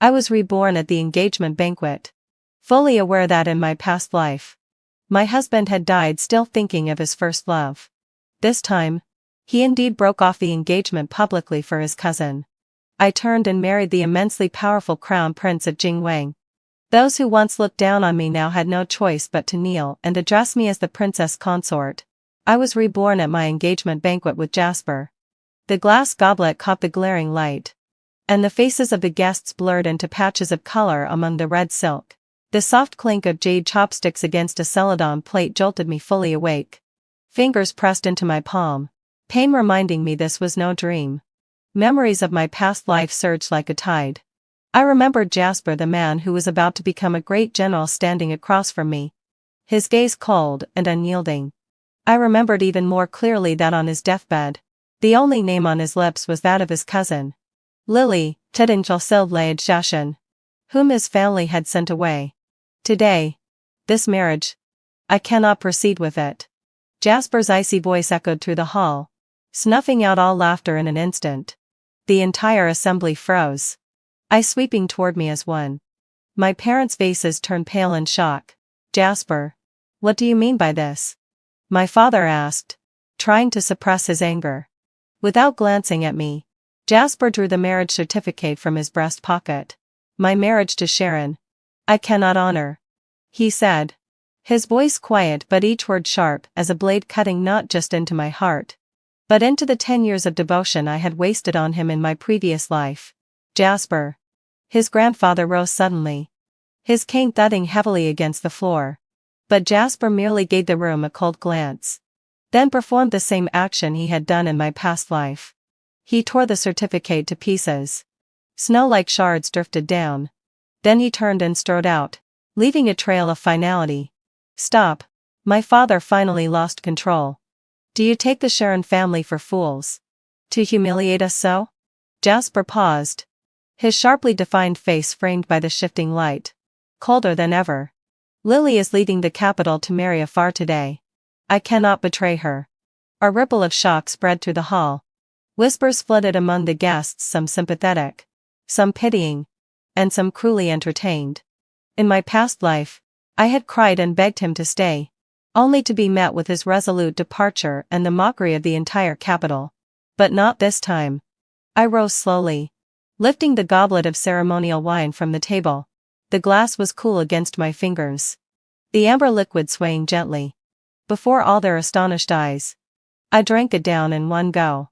I was reborn at the engagement banquet. Fully aware that in my past life, my husband had died still thinking of his first love. This time, he indeed broke off the engagement publicly for his cousin. I turned and married the immensely powerful crown prince of Jingwang. Those who once looked down on me now had no choice but to kneel and address me as the Princess Consort. I was reborn at my engagement banquet with Jasper. The glass goblet caught the glaring light, and the faces of the guests blurred into patches of color among the red silk. The soft clink of jade chopsticks against a celadon plate jolted me fully awake. Fingers pressed into my palm, pain reminding me this was no dream. Memories of my past life surged like a tide. I remembered Jasper, the man who was about to become a great general, standing across from me, his gaze cold and unyielding. I remembered even more clearly that on his deathbed, the only name on his lips was that of his cousin, Lily, Shashan, whom his family had sent away. Today, this marriage, I cannot proceed with it. Jasper's icy voice echoed through the hall, snuffing out all laughter in an instant. The entire assembly froze, eyes sweeping toward me as one. My parents' faces turned pale in shock. Jasper, what do you mean by this? My father asked, trying to suppress his anger. Without glancing at me, Jasper drew the marriage certificate from his breast pocket. My marriage to Sharon, I cannot honor, he said, his voice quiet but each word sharp as a blade, cutting not just into my heart, but into the 10 years of devotion I had wasted on him in my previous life. Jasper. His grandfather rose suddenly, his cane thudding heavily against the floor. But Jasper merely gave the room a cold glance, then performed the same action he had done in my past life. He tore the certificate to pieces. Snow-like shards drifted down. Then he turned and strode out, leaving a trail of finality. Stop. My father finally lost control. Do you take the Sharon family for fools? To humiliate us so? Jasper paused, his sharply defined face framed by the shifting light, colder than ever. Lily is leaving the capital to marry afar today. I cannot betray her. A ripple of shock spread through the hall. Whispers flooded among the guests, some sympathetic, some pitying, and some cruelly entertained. In my past life, I had cried and begged him to stay, only to be met with his resolute departure and the mockery of the entire capital. But not this time. I rose slowly, lifting the goblet of ceremonial wine from the table. The glass was cool against my fingers, the amber liquid swaying gently. Before all their astonished eyes, I drank it down in one go.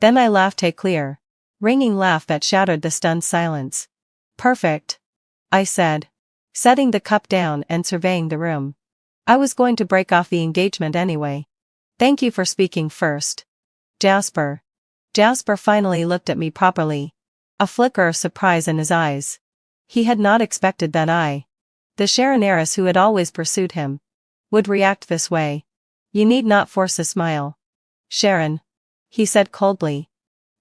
Then I laughed a clear, ringing laugh that shattered the stunned silence. Perfect, I said, setting the cup down and surveying the room. I was going to break off the engagement anyway. Thank you for speaking first, Jasper. Jasper finally looked at me properly, a flicker of surprise in his eyes. He had not expected that I, the Sharon heiress who had always pursued him, would react this way. You need not force a smile, Sharon, he said coldly.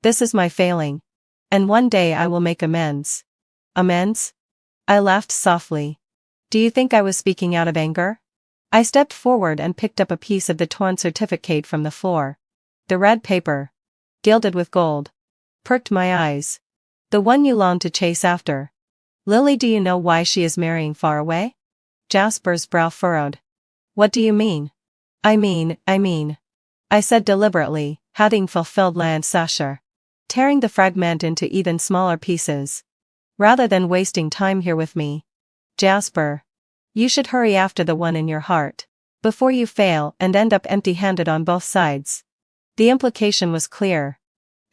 This is my failing, and one day I will make amends. Amends? I laughed softly. Do you think I was speaking out of anger? I stepped forward and picked up a piece of the torn certificate from the floor. The red paper, gilded with gold, perked my eyes. The one you longed to chase after. Lily, do you know why she is marrying far away? Jasper's brow furrowed. What do you mean? I mean, I said deliberately, having fulfilled Lansasher, tearing the fragment into even smaller pieces. Rather than wasting time here with me, Jasper, you should hurry after the one in your heart, before you fail and end up empty-handed on both sides. The implication was clear,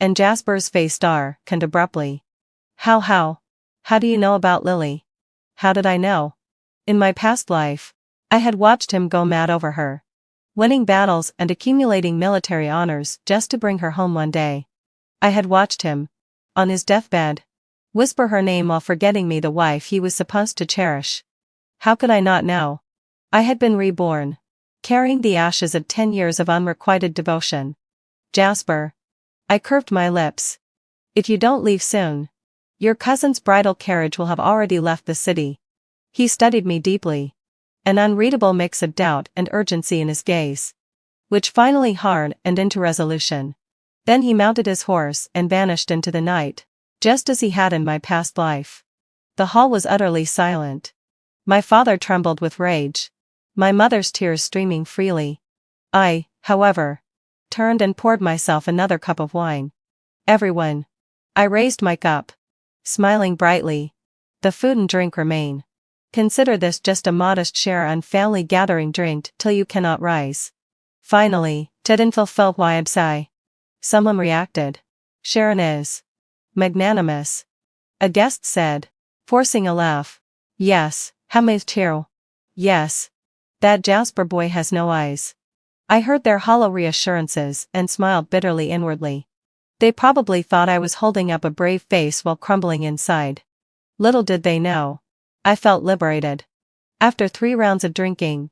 and Jasper's face darkened abruptly. How do you know about Lily? How did I know? In my past life, I had watched him go mad over her, winning battles and accumulating military honors just to bring her home one day. I had watched him, on his deathbed, whisper her name while forgetting me, the wife he was supposed to cherish. How could I not know? I had been reborn, carrying the ashes of 10 years of unrequited devotion. Jasper. I curved my lips. If you don't leave soon, your cousin's bridal carriage will have already left the city. He studied me deeply, an unreadable mix of doubt and urgency in his gaze, which finally hardened into resolution. Then he mounted his horse and vanished into the night, just as he had in my past life. The hall was utterly silent. My father trembled with rage. My mother's tears streaming freely. I, however, turned and poured myself another cup of wine. Everyone. I raised my cup, smiling brightly. The food and drink remain. Consider this just a modest share on family gathering drink till you cannot rise. Finally, Tedinfil felt sigh. Someone reacted. Sharon is magnanimous. A guest said, forcing a laugh. Yes, Hamaztiro. Yes. That Jasper boy has no eyes. I heard their hollow reassurances and smiled bitterly inwardly. They probably thought I was holding up a brave face while crumbling inside. Little did they know. I felt liberated. After 3 rounds of drinking,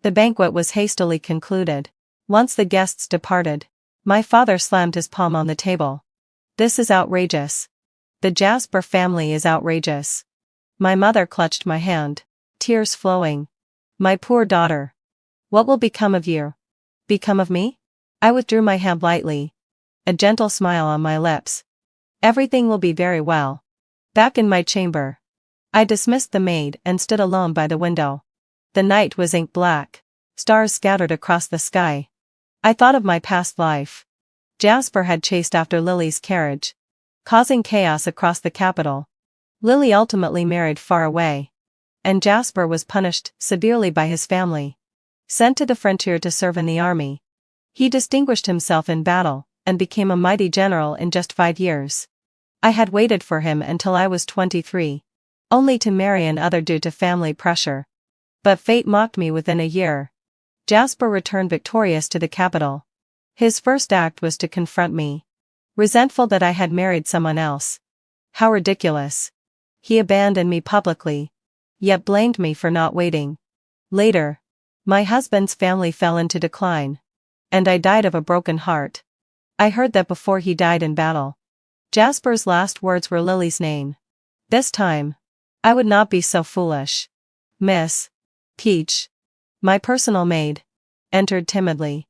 the banquet was hastily concluded. Once the guests departed, my father slammed his palm on the table. This is outrageous. The Jasper family is outrageous. My mother clutched my hand, tears flowing. My poor daughter. What will become of you? Become of me? I withdrew my hand lightly. A gentle smile on my lips. Everything will be very well. Back in my chamber, I dismissed the maid and stood alone by the window. The night was ink black. Stars scattered across the sky. I thought of my past life. Jasper had chased after Lily's carriage, causing chaos across the capital. Lily ultimately married far away. And Jasper was punished severely by his family. Sent to the frontier to serve in the army. He distinguished himself in battle, and became a mighty general in just 5 years. I had waited for him until I was 23. Only to marry another due to family pressure. But fate mocked me within a year. Jasper returned victorious to the capital. His first act was to confront me. Resentful that I had married someone else. How ridiculous. He abandoned me publicly. Yet blamed me for not waiting. Later, my husband's family fell into decline. And I died of a broken heart. I heard that before he died in battle. Jasper's last words were Lily's name. This time, I would not be so foolish. Miss Peach, my personal maid, entered timidly.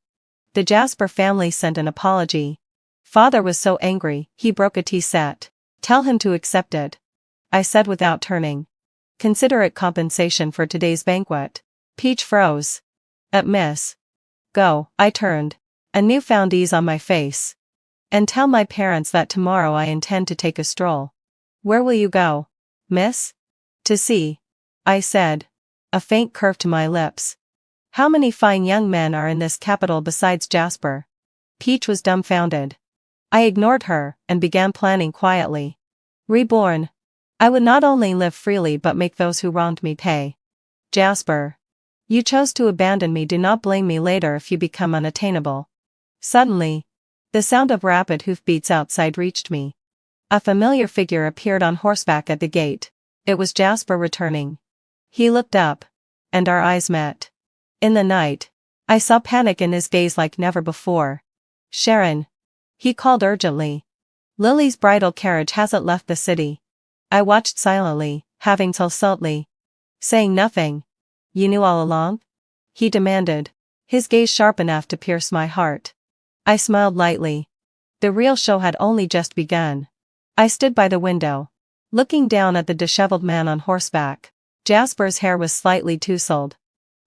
The Jasper family sent an apology. Father was so angry, he broke a tea set. Tell him to accept it, I said without turning. Consider it compensation for today's banquet. Peach froze. At Miss Go, I turned, a newfound ease on my face. And tell my parents that tomorrow I intend to take a stroll. Where will you go, miss? To see, I said, a faint curve to my lips. How many fine young men are in this capital besides Jasper? Peach was dumbfounded. I ignored her and began planning quietly. Reborn. I would not only live freely but make those who wronged me pay. Jasper. You chose to abandon me. Do not blame me later if you become unattainable. Suddenly, the sound of rapid hoofbeats outside reached me. A familiar figure appeared on horseback at the gate. It was Jasper returning. He looked up, and our eyes met. In the night, I saw panic in his gaze like never before. Sharon. He called urgently. Lily's bridal carriage hasn't left the city. I watched silently, having till sultly. Saying nothing. You knew all along? He demanded, his gaze sharp enough to pierce my heart. I smiled lightly. The real show had only just begun. I stood by the window, looking down at the disheveled man on horseback. Jasper's hair was slightly tousled.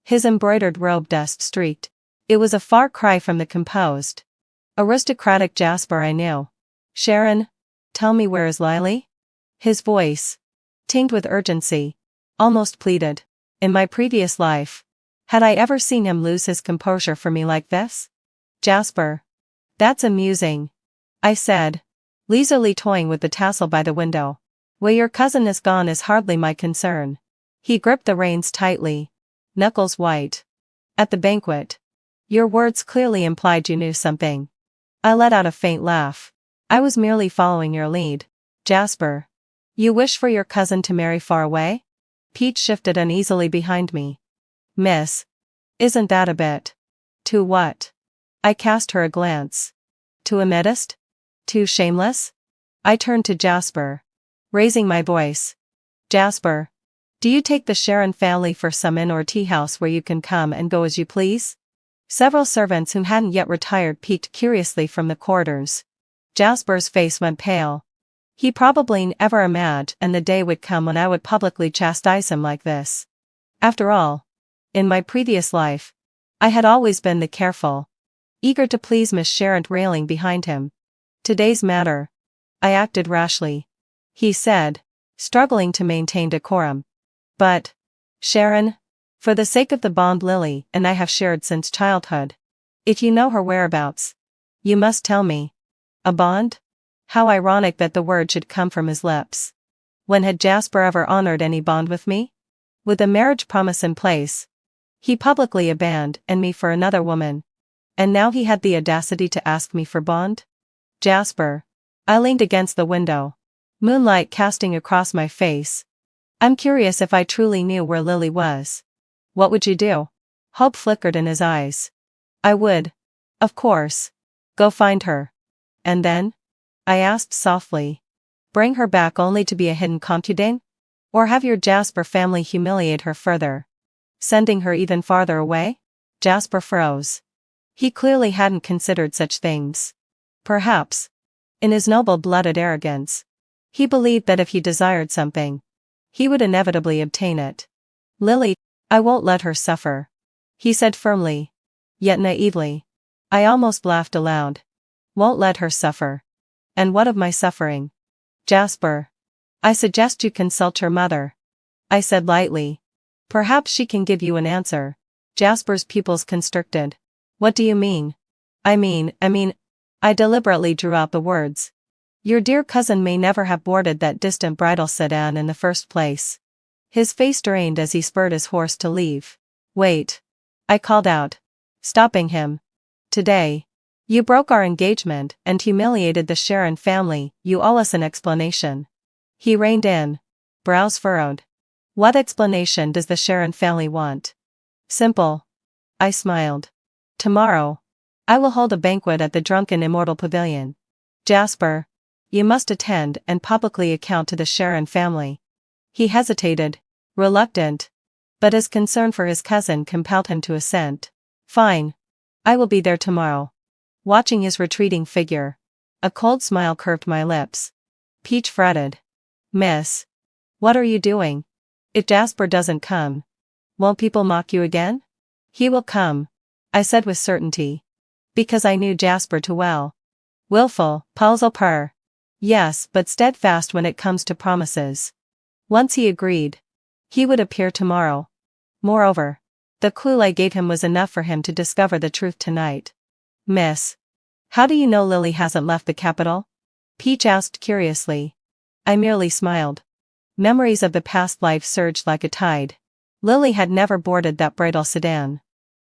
His embroidered robe dust-streaked. It was a far cry from the composed, aristocratic Jasper I knew. Sharon, tell me, where is Lily? His voice, tinged with urgency, almost pleaded. In my previous life, had I ever seen him lose his composure for me like this? Jasper. That's amusing, I said, leisurely toying with the tassel by the window. Where your cousin is gone is hardly my concern. He gripped the reins tightly, knuckles white. At the banquet. Your words clearly implied you knew something. I let out a faint laugh. I was merely following your lead. Jasper. You wish for your cousin to marry far away? Peach shifted uneasily behind me. Miss. Isn't that a bit? Too what? I cast her a glance. Too immodest? Too shameless? I turned to Jasper, raising my voice. Jasper. Do you take the Sharon family for some inn or tea house where you can come and go as you please? Several servants who hadn't yet retired peeked curiously from the corridors. Jasper's face went pale. He probably never imagined the day would come when I would publicly chastise him like this. After all, in my previous life, I had always been the careful, eager to please Miss Sharon railing behind him. Today's matter, I acted rashly, he said, struggling to maintain decorum. But, Sharon, for the sake of the bond Lily and I have shared since childhood, if you know her whereabouts, you must tell me. A bond? How ironic that the word should come from his lips. When had Jasper ever honored any bond with me? With a marriage promise in place, he publicly abandoned me for another woman. And now he had the audacity to ask me for bond? Jasper. I leaned against the window, moonlight casting across my face. I'm curious if I truly knew where Lily was. What would you do? Hope flickered in his eyes. I would, of course, go find her. And then? I asked softly. Bring her back only to be a hidden concubine? Or have your Jasper family humiliate her further, sending her even farther away? Jasper froze. He clearly hadn't considered such things. Perhaps, in his noble-blooded arrogance, he believed that if he desired something, he would inevitably obtain it. Lily, I won't let her suffer, he said firmly, yet naively. I almost laughed aloud. Won't let her suffer. And what of my suffering? Jasper. I suggest you consult your mother, I said lightly. Perhaps she can give you an answer. Jasper's pupils constricted. What do you mean? I mean, I deliberately drew out the words. Your dear cousin may never have boarded that distant bridal sedan in the first place. His face drained as he spurred his horse to leave. Wait. I called out, stopping him. Today, you broke our engagement and humiliated the Sharon family. You owe us an explanation. He reined in, brows furrowed. What explanation does the Sharon family want? Simple. I smiled. Tomorrow, I will hold a banquet at the Drunken Immortal Pavilion. Jasper, you must attend and publicly account to the Sharon family. He hesitated, reluctant, but his concern for his cousin compelled him to assent. Fine. I will be there tomorrow. Watching his retreating figure, a cold smile curved my lips. Peach fretted. Miss, what are you doing? If Jasper doesn't come, won't people mock you again? He will come, I said with certainty, because I knew Jasper too well. Willful, puzzle purr. Yes, but steadfast when it comes to promises. Once he agreed, he would appear tomorrow. Moreover, the clue I gave him was enough for him to discover the truth tonight. Miss, how do you know Lily hasn't left the capital? Peach asked curiously. I merely smiled. Memories of the past life surged like a tide. Lily had never boarded that bridal sedan.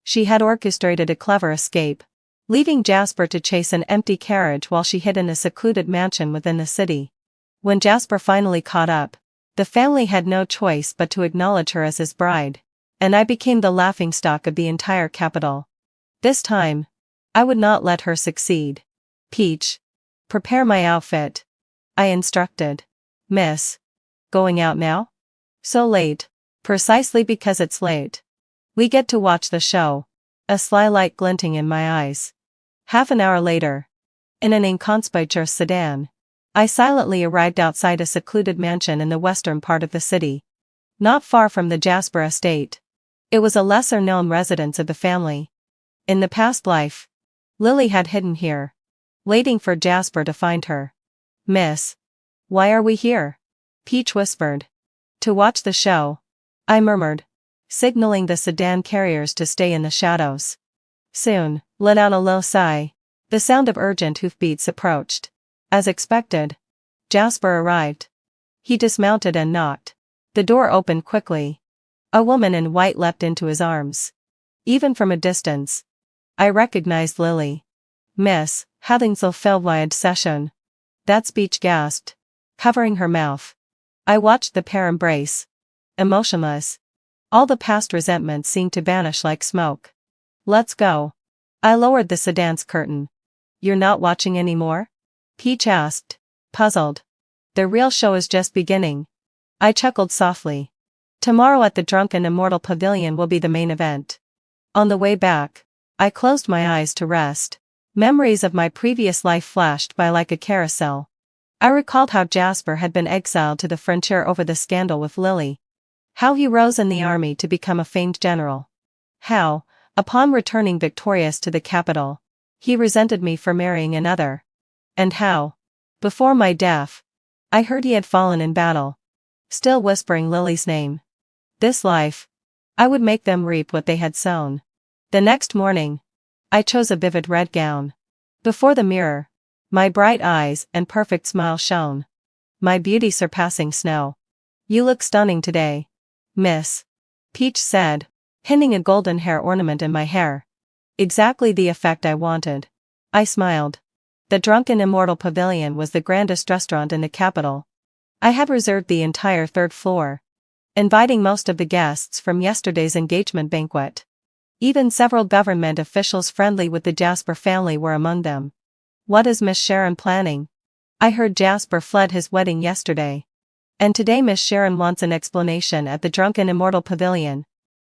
She had orchestrated a clever escape, leaving Jasper to chase an empty carriage while she hid in a secluded mansion within the city. When Jasper finally caught up, the family had no choice but to acknowledge her as his bride, and I became the laughingstock of the entire capital. This time, I would not let her succeed. Peach, prepare my outfit, I instructed. Miss, going out now? So late. Precisely because it's late. We get to watch the show, a sly light glinting in my eyes. Half an hour later, in an inconspicuous sedan, I silently arrived outside a secluded mansion in the western part of the city. Not far from the Jasper estate. It was a lesser-known residence of the family. In the past life, Lily had hidden here, waiting for Jasper to find her. Miss, why are we here? Peach whispered. To watch the show, I murmured, signaling the sedan carriers to stay in the shadows. Soon, let out a low sigh. The sound of urgent hoofbeats approached. As expected, Jasper arrived. He dismounted and knocked. The door opened quickly. A woman in white leapt into his arms. Even from a distance, I recognized Lily. Miss, having fulfilled session. That speech gasped, covering her mouth. I watched the pair embrace. Emotionless. All the past resentment seemed to vanish like smoke. Let's go. I lowered the sedan's curtain. You're not watching anymore? Peach asked, puzzled. The real show is just beginning. I chuckled softly. Tomorrow at the Drunken Immortal Pavilion will be the main event. On the way back, I closed my eyes to rest. Memories of my previous life flashed by like a carousel. I recalled how Jasper had been exiled to the frontier over the scandal with Lily. How he rose in the army to become a famed general. How, upon returning victorious to the capital, he resented me for marrying another. And how, before my death, I heard he had fallen in battle, still whispering Lily's name. This life, I would make them reap what they had sown. The next morning, I chose a vivid red gown. Before the mirror, my bright eyes and perfect smile shone. My beauty surpassing snow. You look stunning today, Miss, Peach said, pinning a golden hair ornament in my hair. Exactly the effect I wanted. I smiled. The Drunken Immortal Pavilion was the grandest restaurant in the capital. I had reserved the entire third floor, inviting most of the guests from yesterday's engagement banquet. Even several government officials friendly with the Jasper family were among them. What is Miss Sharon planning? I heard Jasper fled his wedding yesterday. And today Miss Sharon wants an explanation at the Drunken Immortal Pavilion.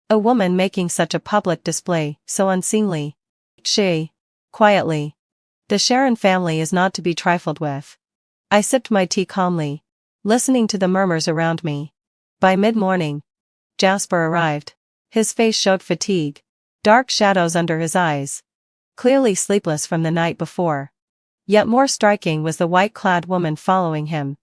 A woman making such a public display, so unseemly. She, quietly. The Sharon family is not to be trifled with. I sipped my tea calmly, listening to the murmurs around me. By mid-morning, Jasper arrived. His face showed fatigue, dark shadows under his eyes. Clearly sleepless from the night before. Yet more striking was the white-clad woman following him.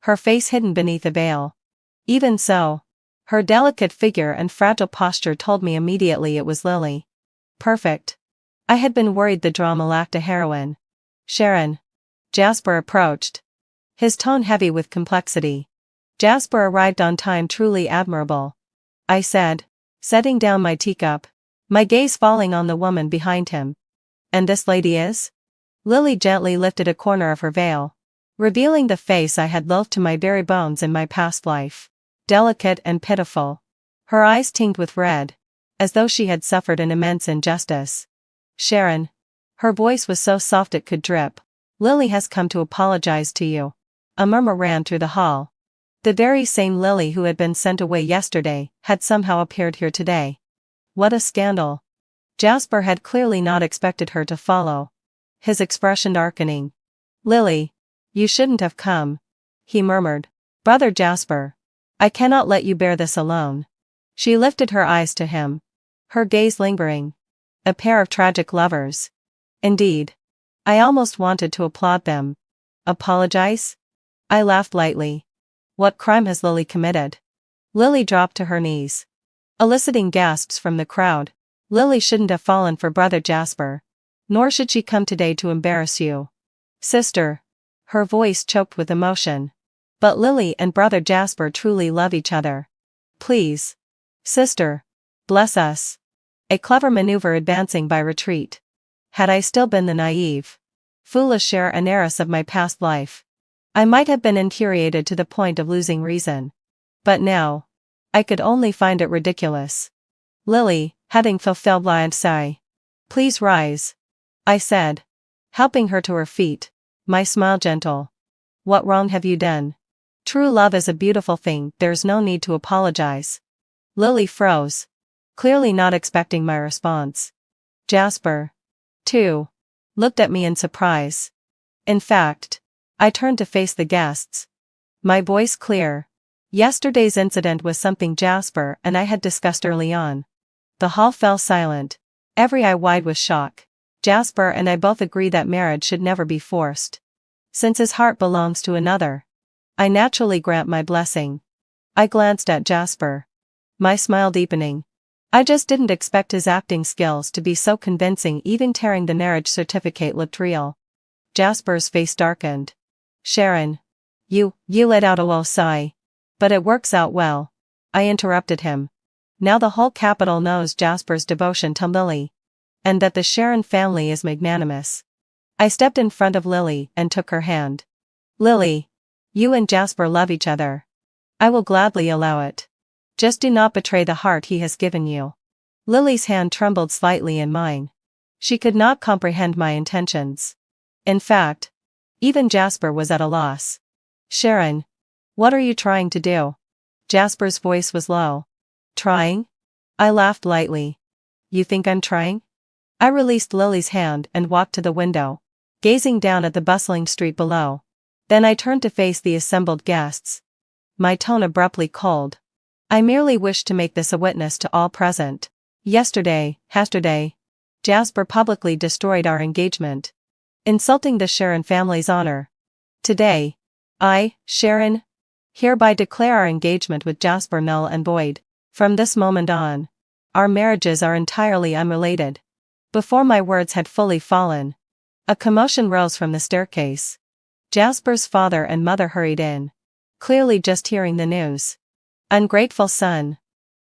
Her face hidden beneath a veil. Even so, her delicate figure and fragile posture told me immediately it was Lily. Perfect. I had been worried the drama lacked a heroine. Sharon. Jasper approached, his tone heavy with complexity. Jasper arrived on time, truly admirable, I said, setting down my teacup, my gaze falling on the woman behind him. And this lady is? Lily gently lifted a corner of her veil, revealing the face I had loathed to my very bones in my past life. Delicate and pitiful. Her eyes tinged with red, as though she had suffered an immense injustice. Sharon. Her voice was so soft it could drip. Lily has come to apologize to you. A murmur ran through the hall. The very same Lily who had been sent away yesterday had somehow appeared here today. What a scandal. Jasper had clearly not expected her to follow, his expression darkening. Lily, you shouldn't have come, he murmured. Brother Jasper, I cannot let you bear this alone. She lifted her eyes to him, her gaze lingering. A pair of tragic lovers. Indeed. I almost wanted to applaud them. Apologize? I laughed lightly. What crime has Lily committed? Lily dropped to her knees, eliciting gasps from the crowd. Lily shouldn't have fallen for Brother Jasper. Nor should she come today to embarrass you. Sister. Her voice choked with emotion. But Lily and Brother Jasper truly love each other. Please. Sister. Bless us. A clever maneuver advancing by retreat. Had I still been the naive, foolish heir and heiress of my past life, I might have been infuriated to the point of losing reason. But now, I could only find it ridiculous. Lily, having fulfilled my sigh. Please rise, I said, helping her to her feet, my smile gentle. What wrong have you done? True love is a beautiful thing, there's no need to apologize. Lily froze, clearly not expecting my response. Jasper, too, looked at me in surprise. In fact, I turned to face the guests, my voice clear. Yesterday's incident was something Jasper and I had discussed early on. The hall fell silent, every eye wide with shock. Jasper and I both agree that marriage should never be forced. Since his heart belongs to another, I naturally grant my blessing. I glanced at Jasper, my smile deepening. I just didn't expect his acting skills to be so convincing, even tearing the marriage certificate looked real. Jasper's face darkened. Sharon. You let out a low sigh. But it works out well. I interrupted him. Now the whole capital knows Jasper's devotion to Lily. And that the Sharon family is magnanimous. I stepped in front of Lily and took her hand. Lily. You and Jasper love each other. I will gladly allow it. Just do not betray the heart he has given you. Lily's hand trembled slightly in mine. She could not comprehend my intentions. In fact, even Jasper was at a loss. Sharon. What are you trying to do? Jasper's voice was low. Trying? I laughed lightly. You think I'm trying? I released Lily's hand and walked to the window, gazing down at the bustling street below. Then I turned to face the assembled guests, my tone abruptly cold. I merely wished to make this a witness to all present. Yesterday, Jasper publicly destroyed our engagement, insulting the Sharon family's honor. Today, I, Sharon, hereby declare our engagement with Jasper null and void. From this moment on, our marriages are entirely unrelated. Before my words had fully fallen, a commotion rose from the staircase. Jasper's father and mother hurried in, clearly just hearing the news. Ungrateful son,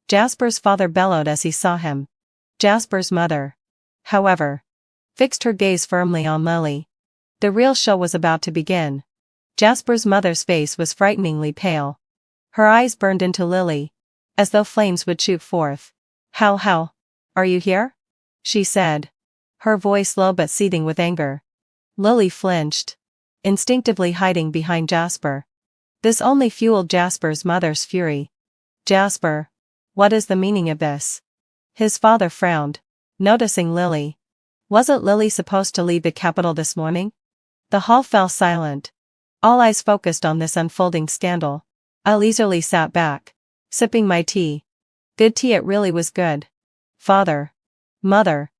Jasper's father bellowed as he saw him. Jasper's mother, however, fixed her gaze firmly on Lily. The real show was about to begin. Jasper's mother's face was frighteningly pale. Her eyes burned into Lily, as though flames would shoot forth. How, are you here? She said, her voice low but seething with anger. Lily flinched, instinctively hiding behind Jasper. This only fueled Jasper's mother's fury. Jasper, what is the meaning of this? His father frowned, noticing Lily. Wasn't Lily supposed to leave the capital this morning? The hall fell silent. All eyes focused on this unfolding scandal. I leisurely sat back, sipping my tea. Good tea, it really was good. Father. Mother.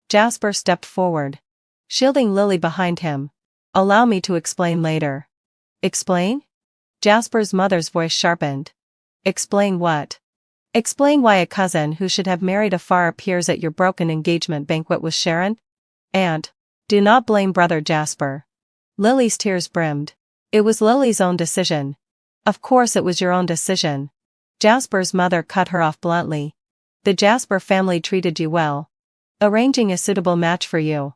Jasper stepped forward, shielding Lily behind him. Allow me to explain later. Explain? Jasper's mother's voice sharpened. Explain what? Explain why a cousin who should have married afar appears at your broken engagement banquet with Sharon? And, do not blame brother Jasper. Lily's tears brimmed. It was Lily's own decision. Of course it was your own decision. Jasper's mother cut her off bluntly. The Jasper family treated you well, arranging a suitable match for you.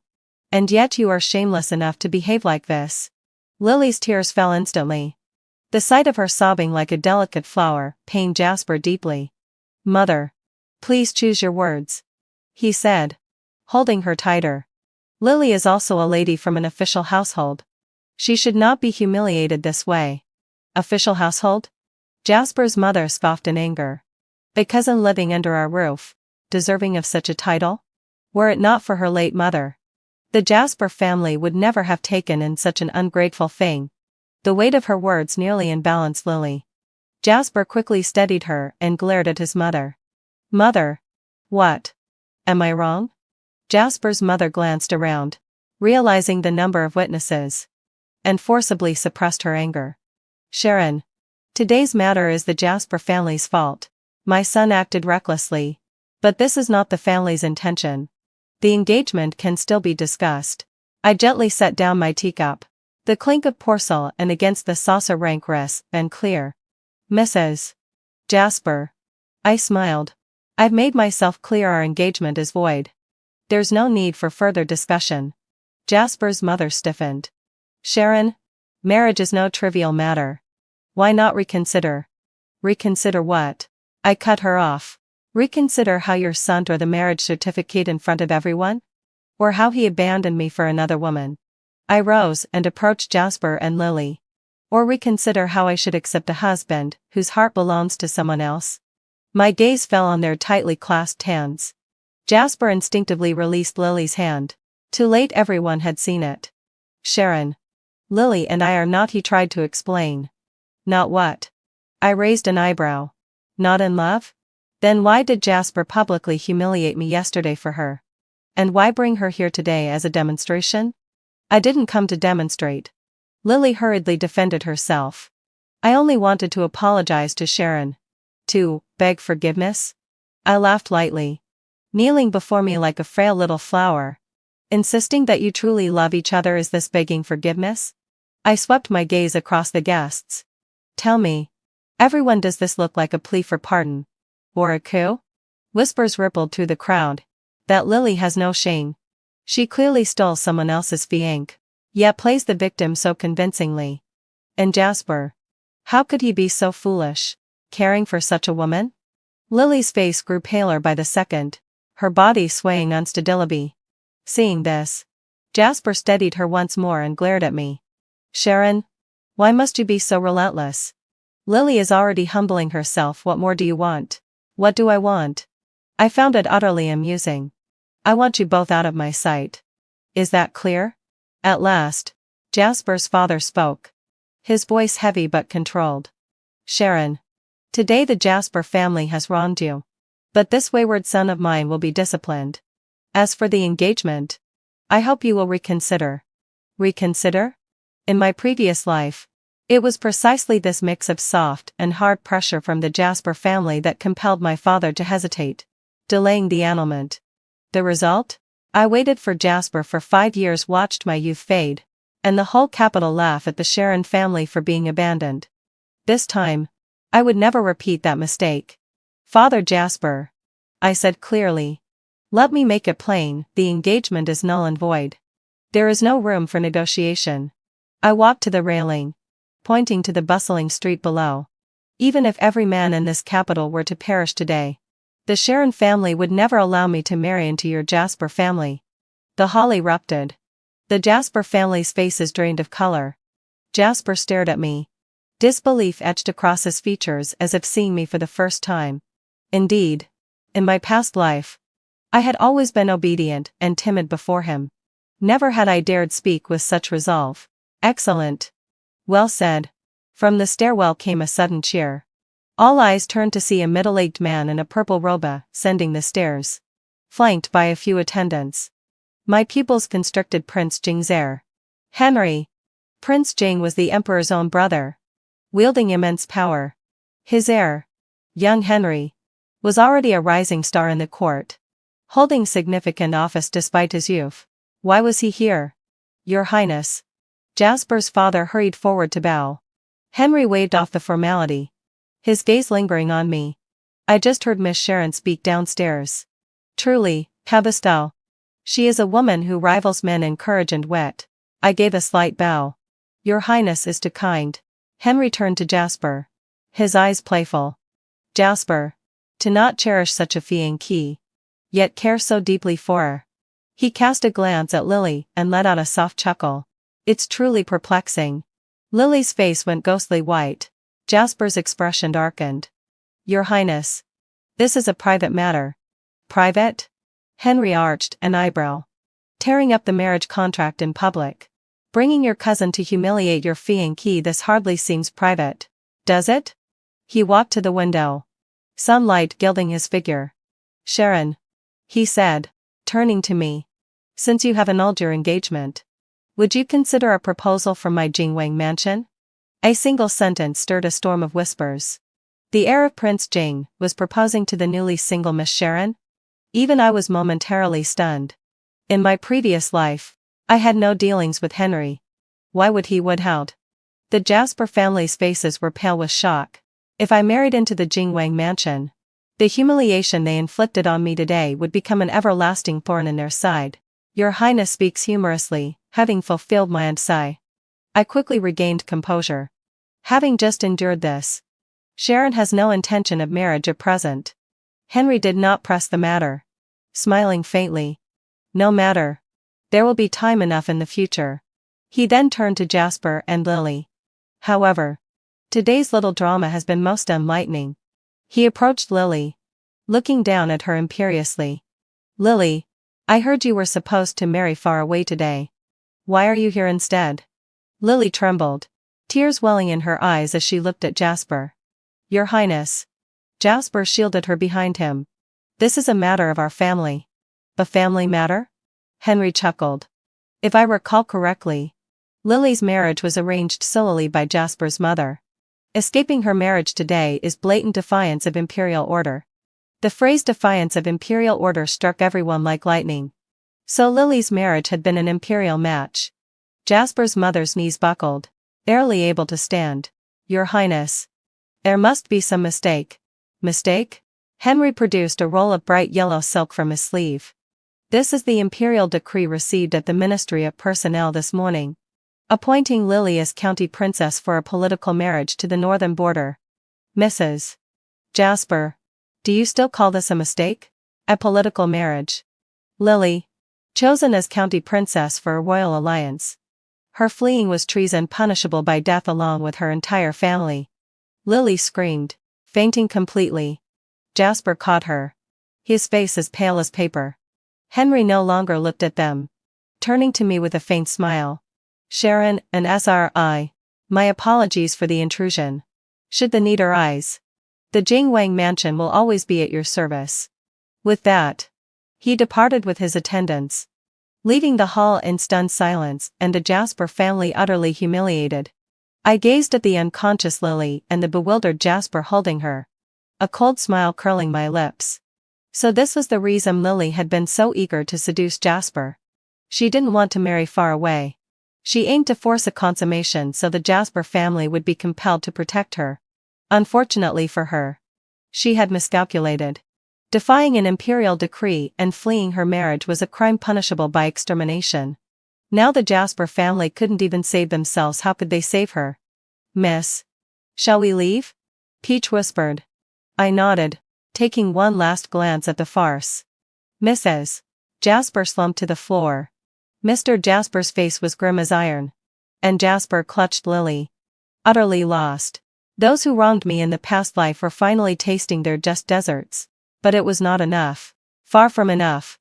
And yet you are shameless enough to behave like this. Lily's tears fell instantly. The sight of her sobbing like a delicate flower pained Jasper deeply. Mother, please choose your words, he said, holding her tighter. Lily is also a lady from an official household. She should not be humiliated this way. Official household? Jasper's mother scoffed in anger. A cousin living under our roof, deserving of such a title? Were it not for her late mother, the Jasper family would never have taken in such an ungrateful thing. The weight of her words nearly unbalanced Lily. Jasper quickly steadied her and glared at his mother. Mother? What? Am I wrong? Jasper's mother glanced around, realizing the number of witnesses, and forcibly suppressed her anger. Sharon, today's matter is the Jasper family's fault. My son acted recklessly, but this is not the family's intention. The engagement can still be discussed. I gently set down my teacup. The clink of porcelain against the saucer rang crisp and clear. Mrs. Jasper. I smiled. I've made myself clear, our engagement is void. There's no need for further discussion. Jasper's mother stiffened. Sharon, marriage is no trivial matter. Why not reconsider? Reconsider what? I cut her off. Reconsider how your son tore the marriage certificate in front of everyone? Or how he abandoned me for another woman? I rose and approached Jasper and Lily. Or reconsider how I should accept a husband whose heart belongs to someone else? My gaze fell on their tightly clasped hands. Jasper instinctively released Lily's hand. Too late, everyone had seen it. Sharon. Lily and I are not, he tried to explain. Not what? I raised an eyebrow. Not in love? Then why did Jasper publicly humiliate me yesterday for her? And why bring her here today as a demonstration? I didn't come to demonstrate. Lily hurriedly defended herself. I only wanted to apologize to Sharon. To beg forgiveness? I laughed lightly. Kneeling before me like a frail little flower, insisting that you truly love each other, is this begging forgiveness? I swept my gaze across the guests. Tell me, everyone, does this look like a plea for pardon? Or a coup? Whispers rippled through the crowd. That Lily has no shame. She clearly stole someone else's fiancé, yet plays the victim so convincingly. And Jasper? How could he be so foolish, caring for such a woman? Lily's face grew paler by the second, her body swaying unsteadily. Seeing this, Jasper steadied her once more and glared at me. Sharon, why must you be so relentless? Lily is already humbling herself. What more do you want? What do I want? I found it utterly amusing. I want you both out of my sight. Is that clear? At last, Jasper's father spoke. his voice heavy but controlled. Sharon. Today the Jasper family has wronged you. But this wayward son of mine will be disciplined. As for the engagement, I hope you will reconsider. Reconsider? In my previous life, it was precisely this mix of soft and hard pressure from the Jasper family that compelled my father to hesitate, delaying the annulment. The result? I waited for Jasper for 5 years, watched my youth fade, and the whole capital laugh at the Sharon family for being abandoned. This time, I would never repeat that mistake. Father Jasper, I said clearly. Let me make it plain, the engagement is null and void. There is no room for negotiation. I walked to the railing, pointing to the bustling street below. Even if every man in this capital were to perish today, the Sharon family would never allow me to marry into your Jasper family. The hall erupted. The Jasper family's faces drained of color. Jasper stared at me. Disbelief etched across his features as if seeing me for the first time. Indeed, in my past life, I had always been obedient and timid before him. Never had I dared speak with such resolve. Excellent. Well said. From the stairwell came a sudden cheer. All eyes turned to see a middle-aged man in a purple robe ascending the stairs, flanked by a few attendants. My pupils constricted. Prince Jing's heir. Henry. Prince Jing was the emperor's own brother, wielding immense power. His heir, young Henry, was already a rising star in the court, holding significant office despite his youth. Why was he here? Your Highness. Jasper's father hurried forward to bow. Henry waved off the formality, his gaze lingering on me. I just heard Miss Sharon speak downstairs. Truly, Cabestal. She is a woman who rivals men in courage and wit. I gave a slight bow. Your Highness is too kind. Henry turned to Jasper, his eyes playful. Jasper. To not cherish such a fiancée, yet care so deeply for her. He cast a glance at Lily and let out a soft chuckle. It's truly perplexing. Lily's face went ghostly white. Jasper's expression darkened. Your Highness. This is a private matter. Private? Henry arched an eyebrow. Tearing up the marriage contract in public. Bringing your cousin to humiliate your fiancée, this hardly seems private, does it? He walked to the window, sunlight gilding his figure. Sharon, he said, turning to me. Since you have annulled your engagement, would you consider a proposal from my Jingwang mansion? A single sentence stirred a storm of whispers. The heir of Prince Jing was proposing to the newly single Miss Sharon? Even I was momentarily stunned. In my previous life, I had no dealings with Henry. Why would he withhold? The Jasper family's faces were pale with shock. If I married into the Jingwang mansion, the humiliation they inflicted on me today would become an everlasting thorn in their side. Your Highness speaks humorously, having fulfilled my sigh. I quickly regained composure. Having just endured this, Sharon has no intention of marriage at present. Henry did not press the matter, smiling faintly. No matter. There will be time enough in the future. He then turned to Jasper and Lily. However, today's little drama has been most enlightening. He approached Lily, looking down at her imperiously. Lily, I heard you were supposed to marry far away today. Why are you here instead? Lily trembled, tears welling in her eyes as she looked at Jasper. Your Highness. Jasper shielded her behind him. This is a matter of our family. A family matter? Henry chuckled. If I recall correctly, Lily's marriage was arranged solely by Jasper's mother. Escaping her marriage today is blatant defiance of imperial order. The phrase defiance of imperial order struck everyone like lightning. So Lily's marriage had been an imperial match. Jasper's mother's knees buckled, barely able to stand. Your Highness. There must be some mistake. Mistake? Henry produced a roll of bright yellow silk from his sleeve. This is the imperial decree received at the Ministry of Personnel this morning, appointing Lily as county princess for a political marriage to the northern border. Mrs. Jasper, do you still call this a mistake? A political marriage? Lily, chosen as county princess for a royal alliance. Her fleeing was treason punishable by death along with her entire family. Lily screamed, fainting completely. Jasper caught her. His face as pale as paper. Henry no longer looked at them, turning to me with a faint smile. Sharon, an SRI. My apologies for the intrusion. Should the need arise, the Jingwang mansion will always be at your service. With that, he departed with his attendants, leaving the hall in stunned silence and the Jasper family utterly humiliated. I gazed at the unconscious Lily and the bewildered Jasper holding her, a cold smile curling my lips. So this was the reason Lily had been so eager to seduce Jasper. She didn't want to marry far away. She aimed to force a consummation so the Jasper family would be compelled to protect her. Unfortunately for her, she had miscalculated. Defying an imperial decree and fleeing her marriage was a crime punishable by extermination. Now the Jasper family couldn't even save themselves. How could they save her? Miss, shall we leave? Peach whispered. I nodded, taking one last glance at the farce. Mrs. Jasper slumped to the floor. Mr. Jasper's face was grim as iron. And Jasper clutched Lily. Utterly lost. Those who wronged me in the past life were finally tasting their just desserts. But it was not enough. Far from enough.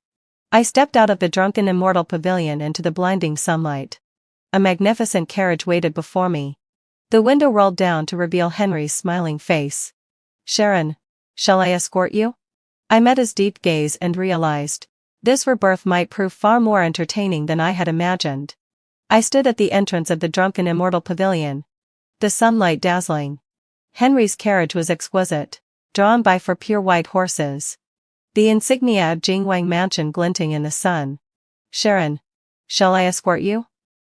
I stepped out of the drunken immortal pavilion into the blinding sunlight. A magnificent carriage waited before me. The window rolled down to reveal Henry's smiling face. Sharon, shall I escort you? I met his deep gaze and realized, this rebirth might prove far more entertaining than I had imagined. I stood at the entrance of the drunken immortal pavilion, the sunlight dazzling. Henry's carriage was exquisite, drawn by four pure white horses. The insignia of Jingwang mansion glinting in the sun. Sharon, shall I escort you?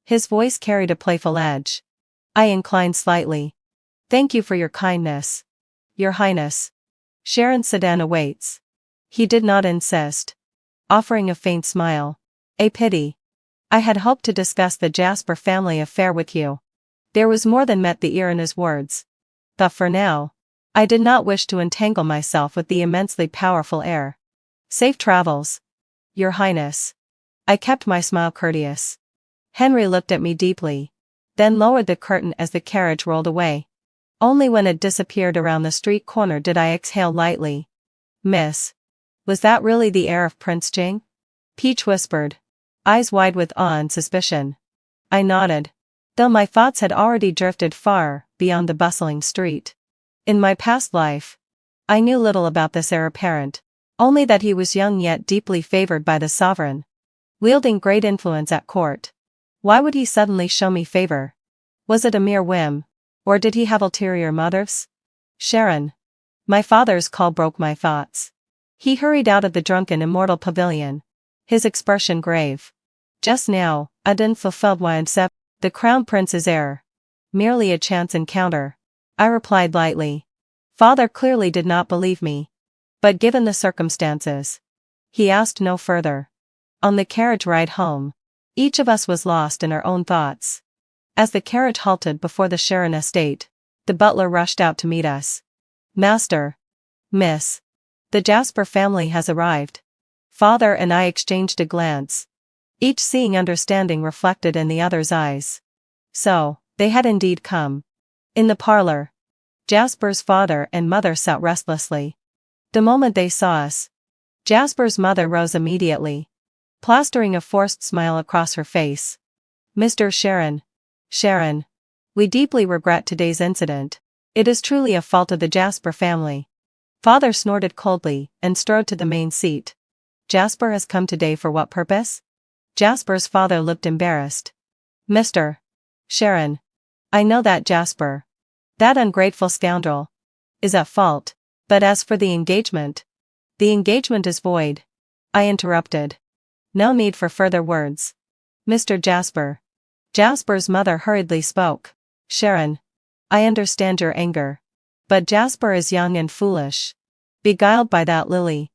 His voice carried a playful edge. I inclined slightly. Thank you for your kindness. Your Highness. Sharon's sedan awaits. He did not insist, offering a faint smile. A pity. I had hoped to discuss the Jasper family affair with you. There was more than met the ear in his words. But for now, I did not wish to entangle myself with the immensely powerful heir. Safe travels, Your Highness. I kept my smile courteous. Henry looked at me deeply, then lowered the curtain as the carriage rolled away. Only when it disappeared around the street corner did I exhale lightly. Miss, was that really the heir of Prince Jing? Peach whispered, eyes wide with awe and suspicion. I nodded, though my thoughts had already drifted far beyond the bustling street. In my past life, I knew little about this heir apparent, only that he was young yet deeply favored by the sovereign, wielding great influence at court. Why would he suddenly show me favor? Was it a mere whim, or did he have ulterior motives? Sharon. My father's call broke my thoughts. He hurried out of the drunken immortal pavilion, his expression grave. Just now, I didn't fulfill my accept the crown prince's heir. Merely a chance encounter, I replied lightly. Father clearly did not believe me. But given the circumstances, he asked no further. On the carriage ride home, each of us was lost in our own thoughts. As the carriage halted before the Sharon estate, the butler rushed out to meet us. Master. Miss. The Jasper family has arrived. Father and I exchanged a glance, each seeing understanding reflected in the other's eyes. So, they had indeed come. In the parlor, Jasper's father and mother sat restlessly. The moment they saw us, Jasper's mother rose immediately, plastering a forced smile across her face. Mr. Sharon. Sharon. We deeply regret today's incident. It is truly a fault of the Jasper family. Father snorted coldly and strode to the main seat. Jasper has come today for what purpose? Jasper's father looked embarrassed. Mr. Sharon. I know that Jasper, that ungrateful scoundrel, is at fault, but as for the engagement is void. I interrupted. No need for further words. Mr. Jasper. Jasper's mother hurriedly spoke. Sharon. I understand your anger. But Jasper is young and foolish, beguiled by that Lily.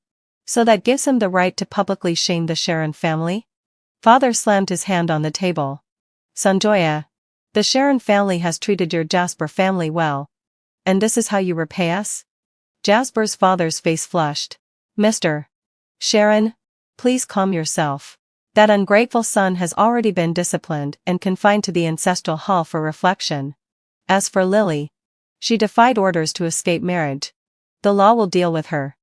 So that gives him the right to publicly shame the Sharon family? Father slammed his hand on the table. Sanjoya. The Sharon family has treated your Jasper family well. And this is how you repay us? Jasper's father's face flushed. Mr. Sharon, please calm yourself. That ungrateful son has already been disciplined and confined to the ancestral hall for reflection. As for Lily, she defied orders to escape marriage. The law will deal with her.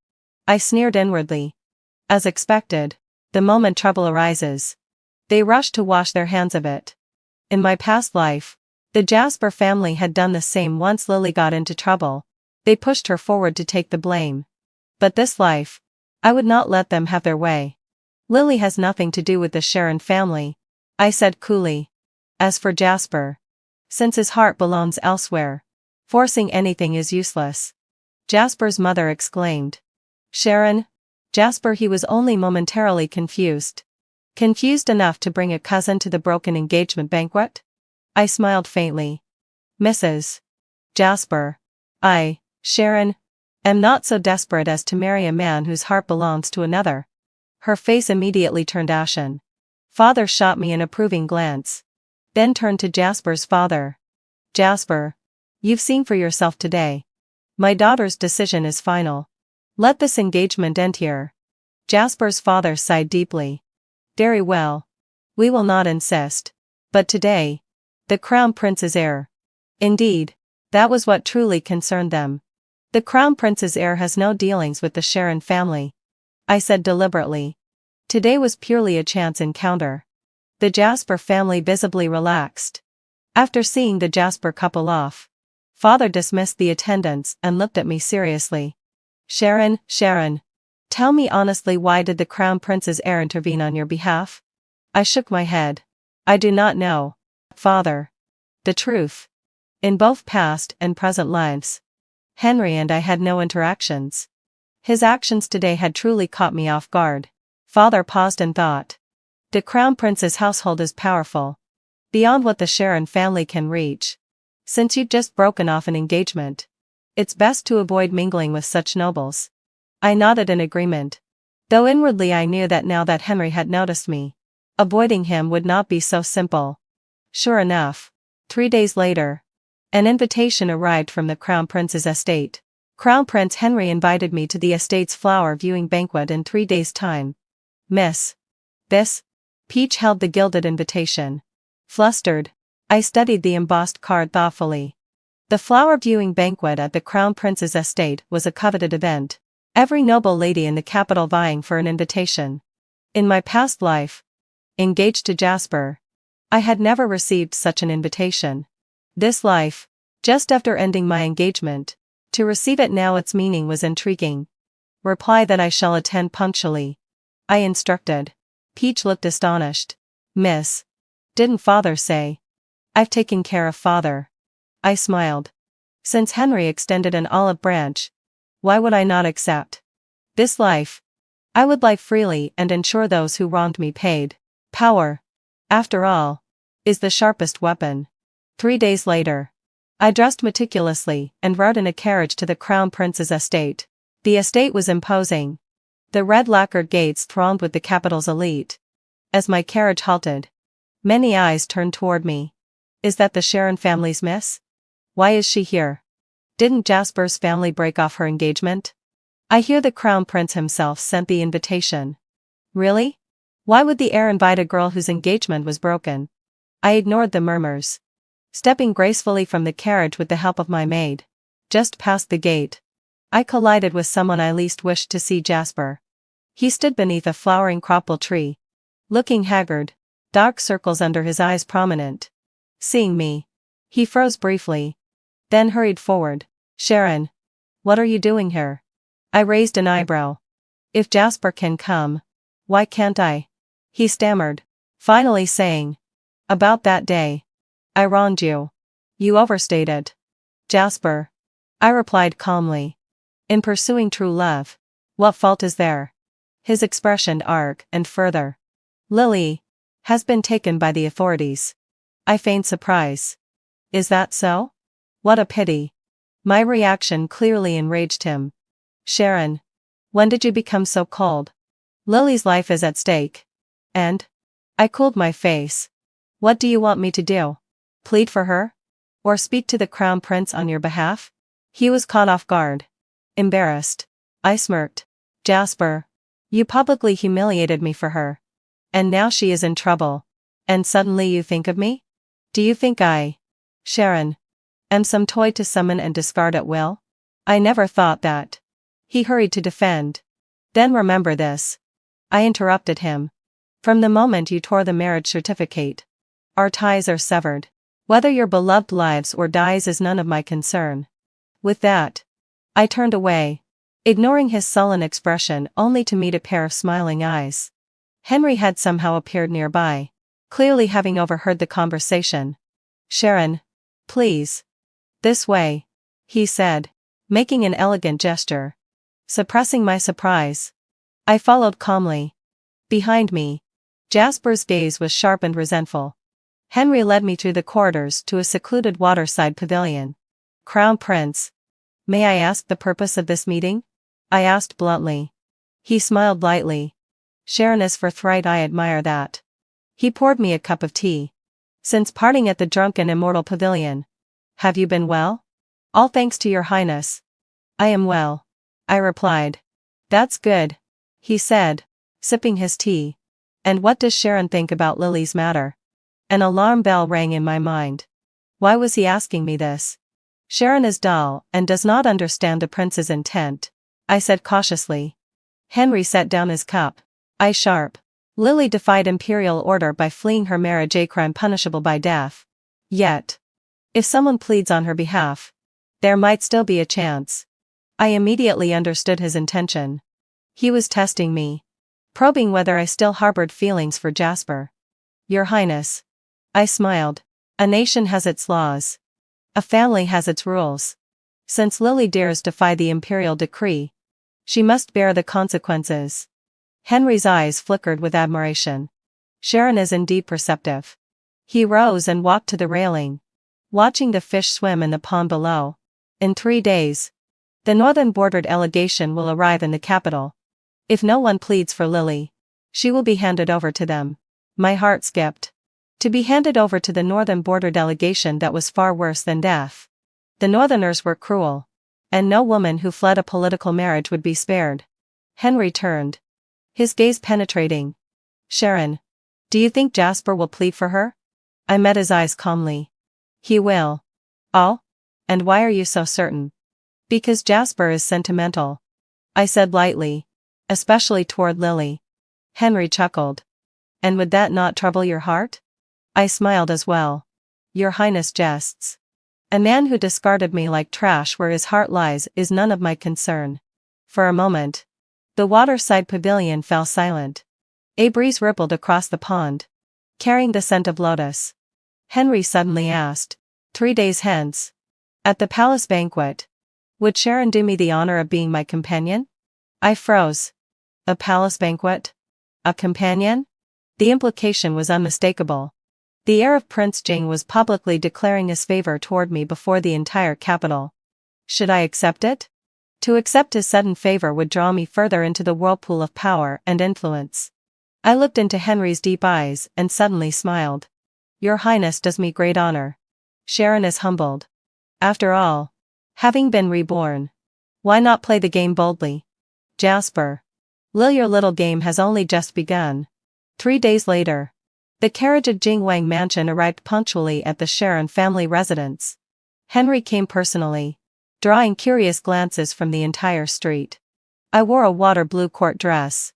I sneered inwardly. As expected, the moment trouble arises, they rush to wash their hands of it. In my past life, The Jasper family had done the same once Lily got into trouble. They pushed her forward to take the blame. But this life, I would not let them have their way. Lily has nothing to do with the Sharon family, I said coolly. As for Jasper, since his heart belongs elsewhere, forcing anything is useless. Jasper's mother exclaimed. Sharon? Jasper, he was only momentarily confused. Confused enough to bring a cousin to the broken engagement banquet? I smiled faintly. Mrs. Jasper. Sharon, am not so desperate as to marry a man whose heart belongs to another. Her face immediately turned ashen. Father shot me an approving glance. Then turned to Jasper's father. Jasper, you've seen for yourself today. My daughter's decision is final. Let this engagement end here. Jasper's father sighed deeply. Very well. We will not insist. But today, the Crown Prince's heir. Indeed, that was what truly concerned them. The Crown Prince's heir has no dealings with the Sharon family, I said deliberately. Today was purely a chance encounter. The Jasper family visibly relaxed. After seeing the Jasper couple off, Father dismissed the attendants and looked at me seriously. Sharon, tell me honestly, why did the Crown Prince's heir intervene on your behalf? I shook my head. I do not know, Father. The truth. In both past and present lives, Henry and I had no interactions. His actions today had truly caught me off guard. Father paused and thought. The Crown Prince's household is powerful, beyond what the Sharon family can reach. Since you've just broken off an engagement, it's best to avoid mingling with such nobles. I nodded in agreement, though inwardly I knew that now that Henry had noticed me, avoiding him would not be so simple. Sure enough, 3 days later, an invitation arrived from the Crown Prince's estate. Crown Prince Henry invited me to the estate's flower viewing banquet in 3 days' time. Miss. This? Peach held the gilded invitation. Flustered, I studied the embossed card thoughtfully. The flower viewing banquet at the Crown Prince's estate was a coveted event, every noble lady in the capital vying for an invitation. In my past life, engaged to Jasper, I had never received such an invitation. This life, just after ending my engagement, to receive it now, its meaning was intriguing. Reply that I shall attend punctually, I instructed. Peach looked astonished. Miss, didn't Father say? I've taken care of Father. I smiled. Since Henry extended an olive branch, why would I not accept? This life, I would live freely and ensure those who wronged me paid. Power, after all, is the sharpest weapon. 3 days later, I dressed meticulously and rode in a carriage to the Crown Prince's estate. The estate was imposing. The red lacquered gates thronged with the capital's elite. As my carriage halted, many eyes turned toward me. Is that the Sharon family's miss? Why is she here? Didn't Jasper's family break off her engagement? I hear the Crown Prince himself sent the invitation. Really? Why would the heir invite a girl whose engagement was broken? I ignored the murmurs. Stepping gracefully from the carriage with the help of my maid, just past the gate, I collided with someone I least wished to see. Jasper. He stood beneath a flowering crapple tree, looking haggard, dark circles under his eyes prominent. Seeing me, he froze briefly, then hurried forward. Sharon, what are you doing here? I raised an eyebrow. If Jasper can come, why can't I? He stammered, finally saying, about that day, I wronged you. You overstated. Jasper, I replied calmly. In pursuing true love, what fault is there? His expression arched and further. Lily has been taken by the authorities. I feigned surprise. Is that so? What a pity. My reaction clearly enraged him. Sharon, when did you become so cold? Lily's life is at stake. And? I cooled my face. What do you want me to do? Plead for her? Or speak to the Crown Prince on your behalf? He was caught off guard. Embarrassed, I smirked. Jasper, you publicly humiliated me for her. And now she is in trouble. And suddenly you think of me? Do you think I, Sharon, am some toy to summon and discard at will? I never thought that. He hurried to defend. Then remember this. I interrupted him. From the moment you tore the marriage certificate, our ties are severed. Whether your beloved lives or dies is none of my concern. With that, I turned away, ignoring his sullen expression only to meet a pair of smiling eyes. Henry had somehow appeared nearby, clearly having overheard the conversation. "Sharon, please. This way," he said, making an elegant gesture. Suppressing my surprise, I followed calmly. Behind me, Jasper's gaze was sharp and resentful. Henry led me through the corridors to a secluded waterside pavilion. "Crown Prince, may I ask the purpose of this meeting?" I asked bluntly. He smiled lightly. "Sharon is forthright, I admire that." He poured me a cup of tea. "Since parting at the drunken immortal pavilion, have you been well?" "All thanks to your highness. I am well," I replied. "That's good," he said, sipping his tea. "And what does Sharon think about Lily's matter?" An alarm bell rang in my mind. Why was he asking me this? "Sharon is dull and does not understand the prince's intent," I said cautiously. Henry set down his cup. Eyes sharp. "Lily defied imperial order by fleeing her marriage, a crime punishable by death. Yet, if someone pleads on her behalf, there might still be a chance." I immediately understood his intention. He was testing me, probing whether I still harbored feelings for Jasper. "Your Highness," I smiled, "a nation has its laws. A family has its rules. Since Lily dares defy the imperial decree, she must bear the consequences." Henry's eyes flickered with admiration. "Sharon is indeed perceptive." He rose and walked to the railing, watching the fish swim in the pond below. "In 3 days, the northern border delegation will arrive in the capital. If no one pleads for Lily, she will be handed over to them." My heart skipped. To be handed over to the northern border delegation, that was far worse than death. The northerners were cruel, and no woman who fled a political marriage would be spared. Henry turned, his gaze penetrating. "Sharon, do you think Jasper will plead for her?" I met his eyes calmly. "He will." "Oh? And why are you so certain?" "Because Jasper is sentimental," I said lightly, "especially toward Lily." Henry chuckled. "And would that not trouble your heart?" I smiled as well. "Your Highness jests. A man who discarded me like trash where his heart lies is none of my concern." For a moment, the waterside pavilion fell silent. A breeze rippled across the pond, carrying the scent of lotus. Henry suddenly asked, 3 days hence, at the palace banquet, would Sharon do me the honor of being my companion? I froze. A palace banquet? A companion? The implication was unmistakable. The heir of Prince Jing was publicly declaring his favor toward me before the entire capital. Should I accept it? To accept his sudden favor would draw me further into the whirlpool of power and influence. I looked into Henry's deep eyes and suddenly smiled. "Your Highness does me great honor." Sharon is humbled. After all, having been reborn, why not play the game boldly? "Jasper, Lil, your little game has only just begun." 3 days later, the carriage of Jingwang Mansion arrived punctually at the Sharon family residence. Henry came personally, drawing curious glances from the entire street. I wore a water blue court dress,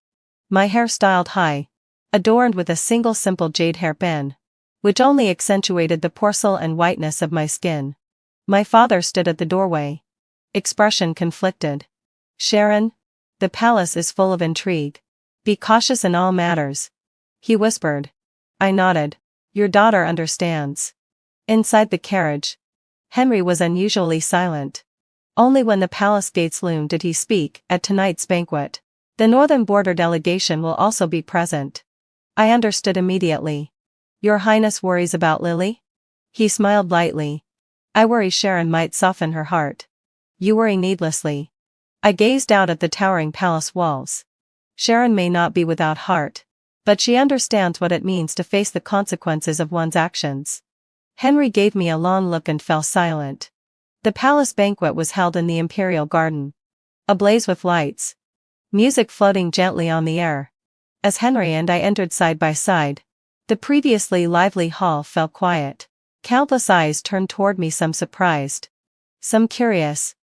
my hair styled high, adorned with a single simple jade hairpin, which only accentuated the porcelain whiteness of my skin. My father stood at the doorway, expression conflicted. "Sharon, the palace is full of intrigue. Be cautious in all matters," he whispered. I nodded. "Your daughter understands." Inside the carriage, Henry was unusually silent. Only when the palace gates loomed did he speak. "At tonight's banquet, the northern border delegation will also be present." I understood immediately. "Your Highness worries about Lily?" He smiled lightly. "I worry Sharon might soften her heart." "You worry needlessly." I gazed out at the towering palace walls. "Sharon may not be without heart, but she understands what it means to face the consequences of one's actions." Henry gave me a long look and fell silent. The palace banquet was held in the imperial garden, ablaze with lights, music floating gently on the air. As Henry and I entered side by side, the previously lively hall fell quiet. Countless eyes turned toward me, some surprised, some curious,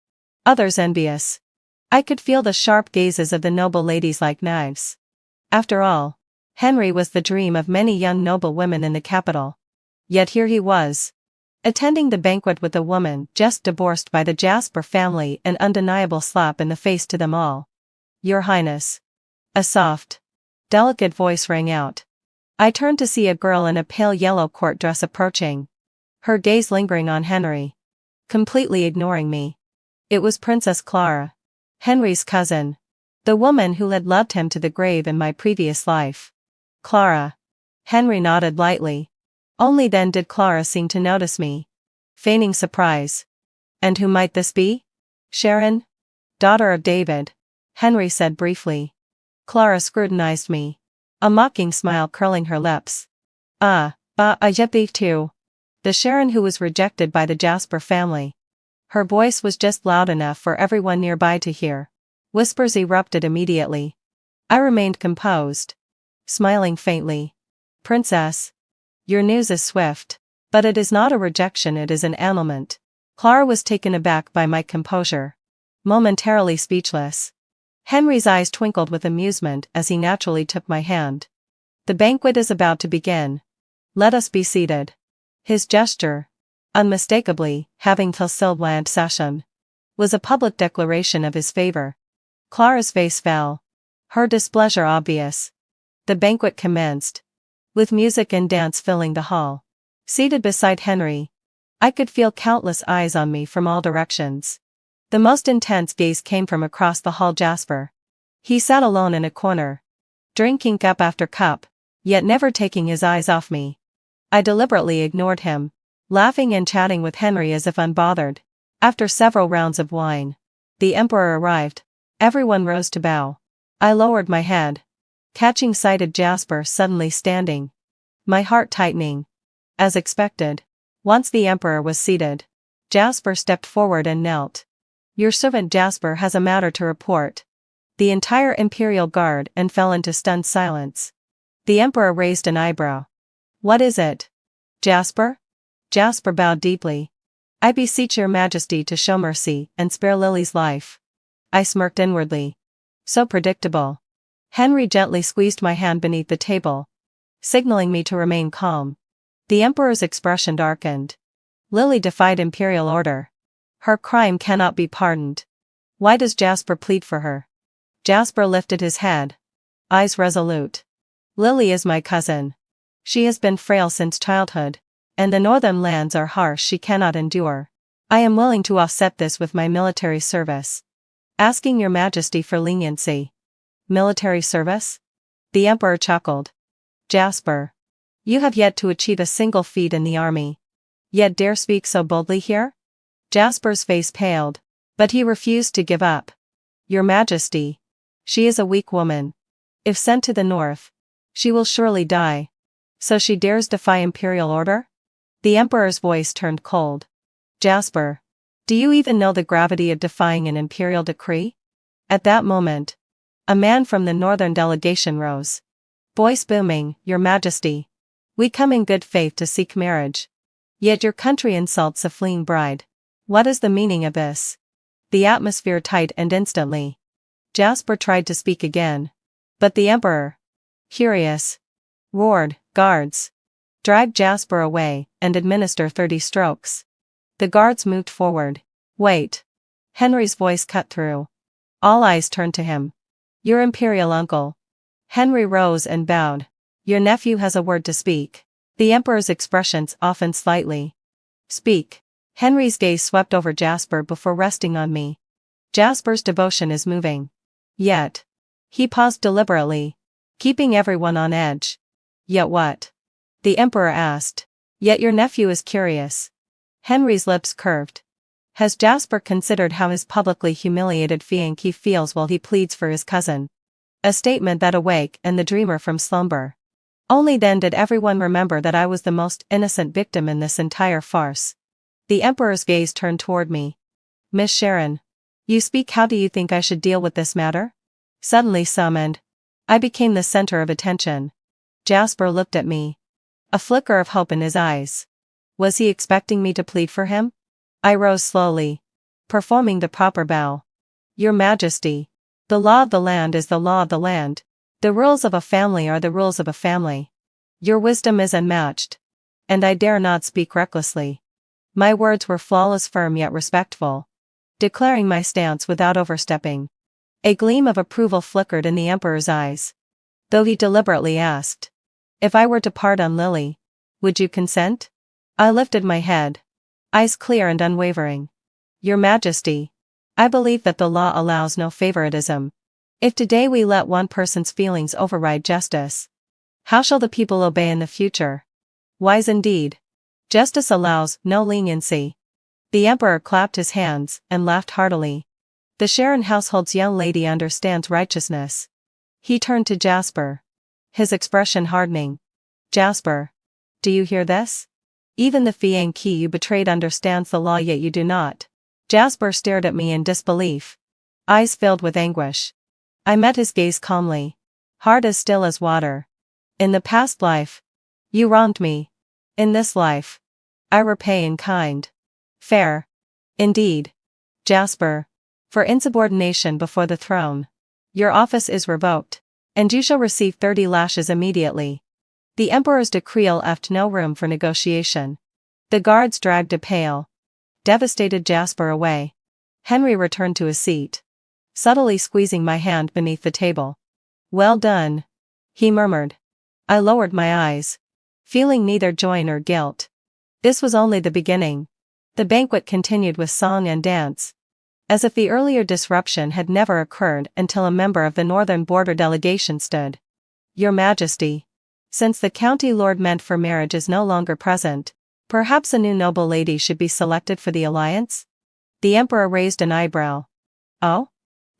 others envious. I could feel the sharp gazes of the noble ladies like knives. After all, Henry was the dream of many young noble women in the capital. Yet here he was, Attending the banquet with a woman just divorced by the Jasper family, an undeniable slap in the face to them all. Your Highness. A soft, delicate voice rang out. I turned to see a girl in a pale yellow court dress approaching. Her gaze lingering on Henry. Completely ignoring me. It was Princess Clara. Henry's cousin. The woman who had loved him to the grave in my previous life. Clara. Henry nodded lightly. Only then did Clara seem to notice me. Feigning surprise. And who might this be? Sharon? Daughter of David. Henry said briefly. Clara scrutinized me. A mocking smile curling her lips. I get thee too. The Sharon who was rejected by the Jasper family. Her voice was just loud enough for everyone nearby to hear. Whispers erupted immediately. I remained composed. Smiling faintly. Princess. Your news is swift. But it is not a rejection, it is an annulment. Clara was taken aback by my composure. Momentarily speechless. Henry's eyes twinkled with amusement as he naturally took my hand. The banquet is about to begin. Let us be seated. His gesture, unmistakably, having till Sylvain session, was a public declaration of his favor. Clara's face fell. Her displeasure obvious. The banquet commenced. With music and dance filling the hall. Seated beside Henry, I could feel countless eyes on me from all directions. The most intense gaze came from across the hall. Jasper. He sat alone in a corner, drinking cup after cup, yet never taking his eyes off me. I deliberately ignored him, laughing and chatting with Henry as if unbothered. After several rounds of wine, the Emperor arrived. Everyone rose to bow. I lowered my head, catching sight of Jasper suddenly standing. My heart tightening. As expected, once the Emperor was seated, Jasper stepped forward and knelt. Your servant Jasper has a matter to report. The entire Imperial Guard and fell into stunned silence. The Emperor raised an eyebrow. What is it? Jasper? Jasper bowed deeply. I beseech your Majesty to show mercy and spare Lily's life. I smirked inwardly. So predictable. Henry gently squeezed my hand beneath the table, signaling me to remain calm. The Emperor's expression darkened. Lily defied imperial order. Her crime cannot be pardoned. Why does Jasper plead for her? Jasper lifted his head. Eyes resolute. Lily is my cousin. She has been frail since childhood, and the northern lands are harsh she cannot endure. I am willing to offset this with my military service. Asking your Majesty for leniency. Military service? The Emperor chuckled. Jasper. You have yet to achieve a single feat in the army. Yet dare speak so boldly here? Jasper's face paled, but he refused to give up. Your Majesty. She is a weak woman. If sent to the north, she will surely die. So she dares defy imperial order? The Emperor's voice turned cold. Jasper. Do you even know the gravity of defying an imperial decree? At that moment, a man from the northern delegation rose. Voice booming, Your Majesty. We come in good faith to seek marriage. Yet your country insults a fleeing bride. What is the meaning of this? The atmosphere tightened instantly. Jasper tried to speak again. But the Emperor, furious, roared, Guards. Drag Jasper away and administer 30 strokes. The guards moved forward. Wait. Henry's voice cut through. All eyes turned to him. Your imperial uncle. Henry rose and bowed. Your nephew has a word to speak. The Emperor's expressions softened slightly. Speak. Henry's gaze swept over Jasper before resting on me. Jasper's devotion is moving. Yet. He paused deliberately, keeping everyone on edge. Yet what? The Emperor asked. Yet your nephew is curious. Henry's lips curved. Has Jasper considered how his publicly humiliated fiancé feels while he pleads for his cousin? A statement that awakened the dreamer from slumber. Only then did everyone remember that I was the most innocent victim in this entire farce. The Emperor's gaze turned toward me. Miss Sharon. You speak. How do you think I should deal with this matter? Suddenly summoned, I became the center of attention. Jasper looked at me. A flicker of hope in his eyes. Was he expecting me to plead for him? I rose slowly, performing the proper bow. Your Majesty. The law of the land is the law of the land. The rules of a family are the rules of a family. Your wisdom is unmatched. And I dare not speak recklessly. My words were flawless, firm yet respectful, declaring my stance without overstepping. A gleam of approval flickered in the emperor's eyes, though he deliberately asked, "If I were to pardon Lily, would you consent?" I lifted my head, eyes clear and unwavering. "Your Majesty, I believe that the law allows no favoritism. If today we let one person's feelings override justice, how shall the people obey in the future?" Wise indeed. Justice allows no leniency. The emperor clapped his hands and laughed heartily. The Sharon household's young lady understands righteousness. He turned to Jasper, his expression hardening. "Jasper, do you hear this? Even the Fiang Qi you betrayed understands the law, yet you do not." Jasper stared at me in disbelief, eyes filled with anguish. I met his gaze calmly, heart as still as water. "In the past life, you wronged me. In this life, I repay in kind." "Fair. Indeed, Jasper. For insubordination before the throne, your office is revoked, and you shall receive 30 lashes immediately." The emperor's decree left no room for negotiation. The guards dragged a pale, devastated Jasper away. Henry returned to his seat, subtly squeezing my hand beneath the table. "Well done," he murmured. I lowered my eyes, feeling neither joy nor guilt. This was only the beginning. The banquet continued with song and dance, as if the earlier disruption had never occurred until a member of the northern border delegation stood. "Your Majesty, since the county lord meant for marriage is no longer present, perhaps a new noble lady should be selected for the alliance?" The emperor raised an eyebrow. "Oh?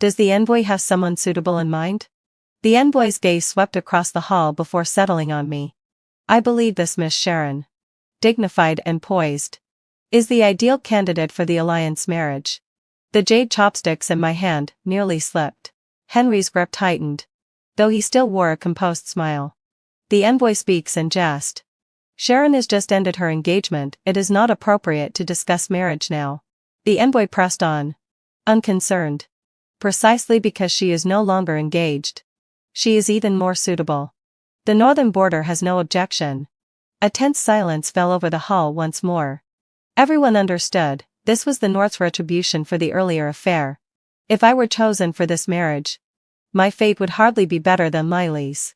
Does the envoy have someone suitable in mind?" The envoy's gaze swept across the hall before settling on me. "I believe this Miss Sharon, dignified and poised, is the ideal candidate for the alliance marriage." The jade chopsticks in my hand nearly slipped. Henry's grip tightened, though he still wore a composed smile. "The envoy speaks in jest. Sharon has just ended her engagement. It is not appropriate to discuss marriage now." The envoy pressed on, unconcerned. "Precisely because she is no longer engaged, she is even more suitable. The northern border has no objection." A tense silence fell over the hall once more. Everyone understood, this was the North's retribution for the earlier affair. If I were chosen for this marriage, my fate would hardly be better than Lily's.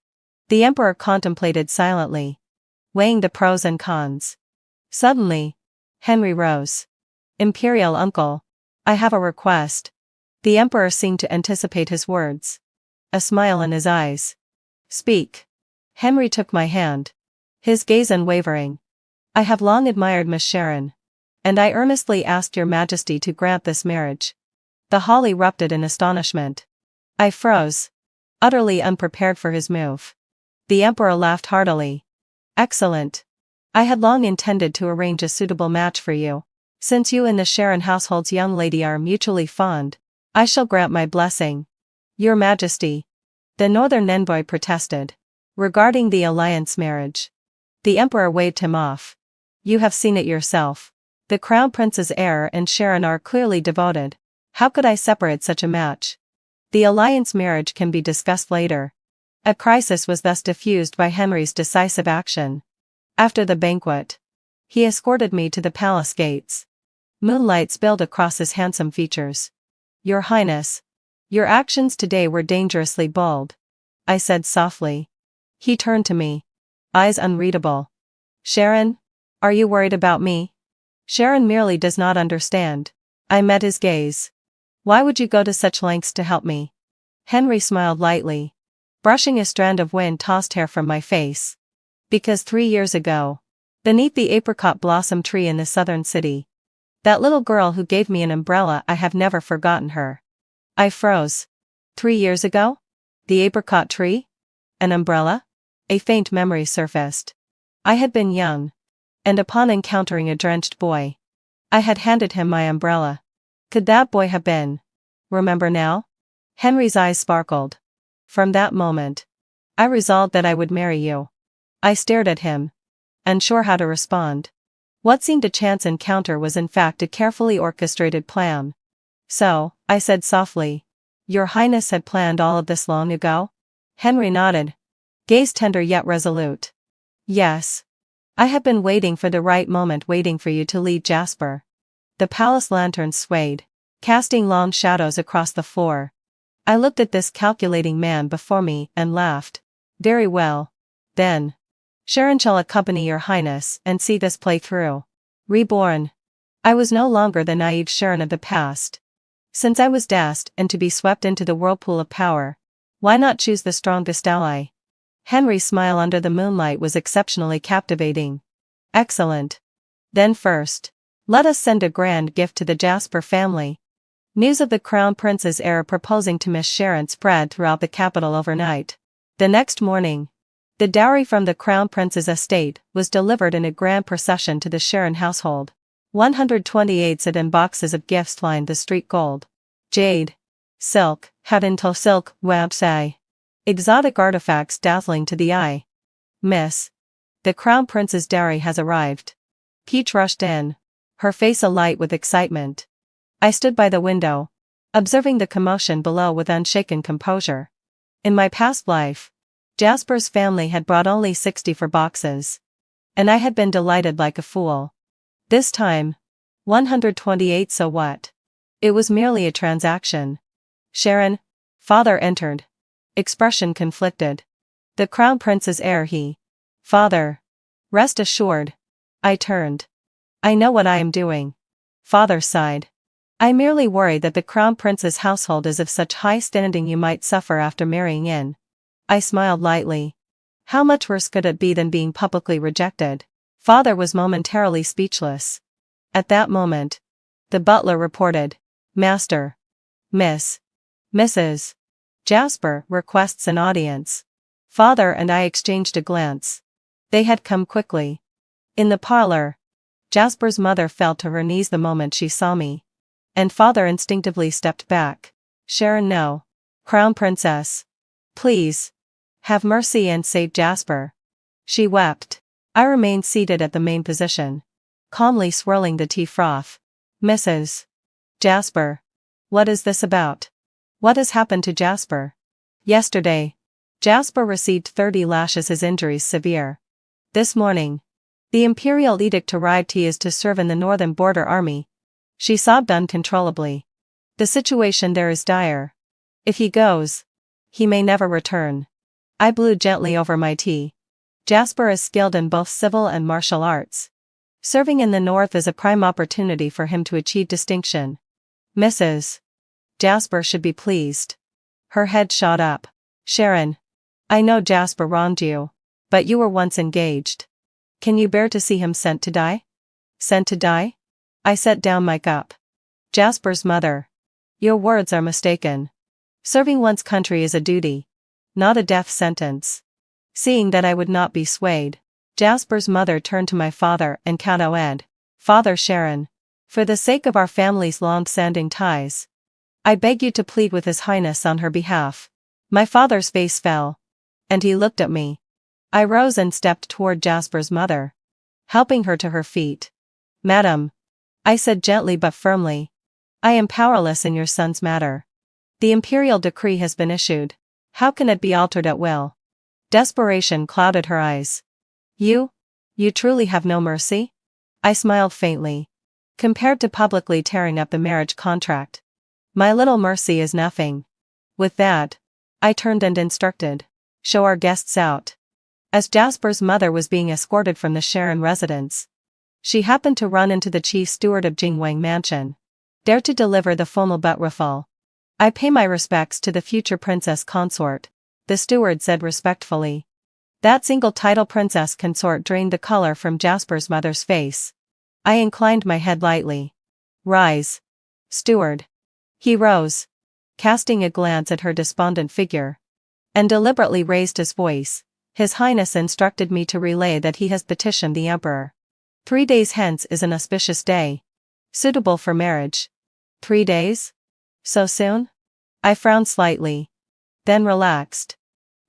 The emperor contemplated silently, weighing the pros and cons. Suddenly, Henry rose. "Imperial uncle, I have a request." The emperor seemed to anticipate his words, a smile in his eyes. "Speak." Henry took my hand, his gaze unwavering. "I have long admired Miss Sharon, and I earnestly asked your Majesty to grant this marriage." The hall erupted in astonishment. I froze, utterly unprepared for his move. The emperor laughed heartily. "Excellent. I had long intended to arrange a suitable match for you. Since you and the Sharon household's young lady are mutually fond, I shall grant my blessing." "Your Majesty," the northern envoy protested, regarding the alliance marriage. The emperor waved him off. "You have seen it yourself. The crown prince's heir and Sharon are clearly devoted. How could I separate such a match? The alliance marriage can be discussed later." A crisis was thus diffused by Henry's decisive action. After the banquet, he escorted me to the palace gates. Moonlight spilled across his handsome features. "Your Highness, your actions today were dangerously bold," I said softly. He turned to me, eyes unreadable. "Sharon, are you worried about me?" "Sharon merely does not understand." I met his gaze. "Why would you go to such lengths to help me?" Henry smiled lightly, brushing a strand of wind-tossed hair from my face. "Because 3 years ago, beneath the apricot blossom tree in the southern city, that little girl who gave me an umbrella, I have never forgotten her." I froze. 3 years ago? The apricot tree? An umbrella? A faint memory surfaced. I had been young, and upon encountering a drenched boy, I had handed him my umbrella. Could that boy have been? Remember now? Henry's eyes sparkled. "From that moment, I resolved that I would marry you." I stared at him, unsure how to respond. What seemed a chance encounter was in fact a carefully orchestrated plan. "So," I said softly, "Your Highness had planned all of this long ago?" Henry nodded, gaze tender yet resolute. "Yes. I have been waiting for the right moment, waiting for you to lead, Jasper. The palace lanterns swayed, casting long shadows across the floor. I looked at this calculating man before me and laughed. Very well. Then. Sharon shall accompany your highness and see this play through. Reborn. I was no longer the naive Sharon of the past. Since I was destined to be swept into the whirlpool of power, why not choose the strongest ally? Henry's smile under the moonlight was exceptionally captivating. Excellent. Then first, let us send a grand gift to the Jasper family. News of the Crown Prince's heir proposing to Miss Sharon spread throughout the capital overnight. The next morning, the dowry from the Crown Prince's estate was delivered in a grand procession to the Sharon household. 128 sedan boxes of gifts lined the street: gold, jade, silk, Hadental silk, websai. Exotic artifacts dazzling to the eye. Miss, the Crown Prince's dowry has arrived. Peach rushed in, her face alight with excitement. I stood by the window, observing the commotion below with unshaken composure. In my past life, Jasper's family had brought only 64 boxes. And I had been delighted like a fool. This time, 128, so what? It was merely a transaction. Sharon, father entered. Expression conflicted. The Crown Prince's heir, he. Father. Rest assured. I turned. I know what I am doing. Father sighed. I merely worry that the Crown Prince's household is of such high standing you might suffer after marrying in. I smiled lightly. How much worse could it be than being publicly rejected? Father was momentarily speechless. At that moment, the butler reported, Master. Miss. Mrs. Jasper requests an audience. Father and I exchanged a glance. They had come quickly. In the parlor, Jasper's mother fell to her knees the moment she saw me. And father instinctively stepped back. Sharon, no. Crown Princess. Please. Have mercy and save Jasper. She wept. I remained seated at the main position, calmly swirling the tea froth. Mrs. Jasper. What is this about? What has happened to Jasper? Yesterday, Jasper received 30 lashes, his injuries severe. This morning, the imperial edict arrived. He is to serve in the Northern Border Army. She sobbed uncontrollably. The situation there is dire. If he goes, he may never return. I blew gently over my tea. Jasper is skilled in both civil and martial arts. Serving in the North is a prime opportunity for him to achieve distinction. Mrs. Jasper should be pleased. Her head shot up. Sharon. I know Jasper wronged you, but you were once engaged. Can you bear to see him sent to die? Sent to die? I set down my cup. Jasper's mother. Your words are mistaken. Serving one's country is a duty, not a death sentence. Seeing that I would not be swayed, Jasper's mother turned to my father and cowed. Father Sharon, for the sake of our family's long-standing ties, I beg you to plead with His Highness on her behalf. My father's face fell, and he looked at me. I rose and stepped toward Jasper's mother, helping her to her feet. Madam, I said gently but firmly, I am powerless in your son's matter. The imperial decree has been issued. How can it be altered at will? Desperation clouded her eyes. You truly have no mercy? I smiled faintly. Compared to publicly tearing up the marriage contract, my little mercy is nothing. With that, I turned and instructed, show our guests out. As Jasper's mother was being escorted from the Sharon residence, she happened to run into the chief steward of Jingwang Mansion. Dare to deliver the formal betrothal. I pay my respects to the future Princess Consort, the steward said respectfully. That single title, Princess Consort, drained the color from Jasper's mother's face. I inclined my head lightly. Rise, steward. He rose, casting a glance at her despondent figure, and deliberately raised his voice. His Highness instructed me to relay that he has petitioned the Emperor. 3 days hence is an auspicious day, suitable for marriage. 3 days? So soon? I frowned slightly, then relaxed.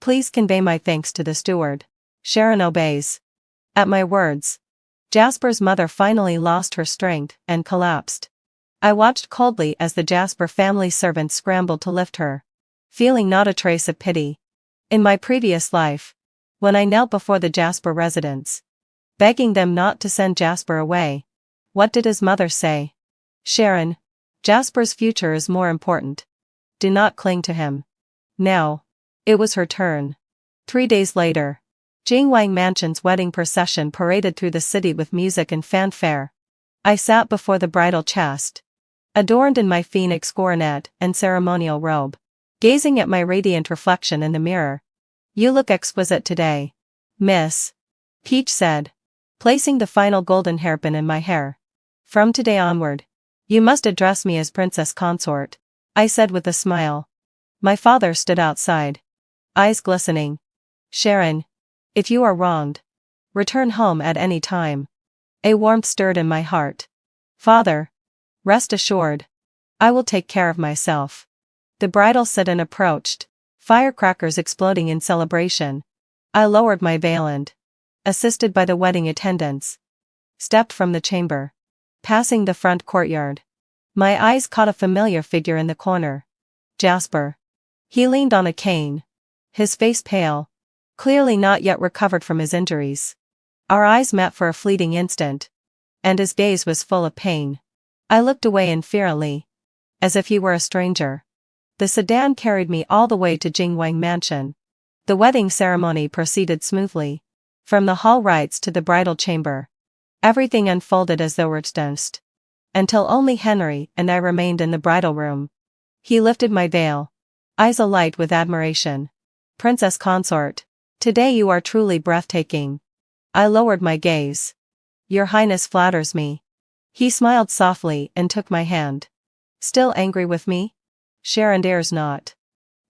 Please convey my thanks to the steward. Sharon obeys. At my words, Jasper's mother finally lost her strength and collapsed. I watched coldly as the Jasper family servants scrambled to lift her, feeling not a trace of pity. In my previous life, when I knelt before the Jasper residence, begging them not to send Jasper away. What did his mother say? Sharon, Jasper's future is more important. Do not cling to him. Now. It was her turn. 3 days later. Jingwang Mansion's wedding procession paraded through the city with music and fanfare. I sat before the bridal chest, adorned in my phoenix coronet and ceremonial robe, gazing at my radiant reflection in the mirror. You look exquisite today, Miss, Peach said, placing the final golden hairpin in my hair. From today onward, you must address me as Princess Consort, I said with a smile. My father stood outside, eyes glistening. Sharon, if you are wronged, return home at any time. A warmth stirred in my heart. Father, rest assured, I will take care of myself. The bridal sit-in approached, firecrackers exploding in celebration. I lowered my veil and, assisted by the wedding attendants, stepped from the chamber, passing the front courtyard. My eyes caught a familiar figure in the corner. Jasper. He leaned on a cane, his face pale, clearly not yet recovered from his injuries. Our eyes met for a fleeting instant, and his gaze was full of pain. I looked away inferiorly, as if he were a stranger. The sedan carried me all the way to Jingwang Mansion. The wedding ceremony proceeded smoothly. From the hall rites to the bridal chamber, everything unfolded as though witnessed, until only Henry and I remained in the bridal room. He lifted my veil, eyes alight with admiration. Princess Consort, today you are truly breathtaking. I lowered my gaze. Your Highness flatters me. He smiled softly and took my hand. Still angry with me? Sharon dares not.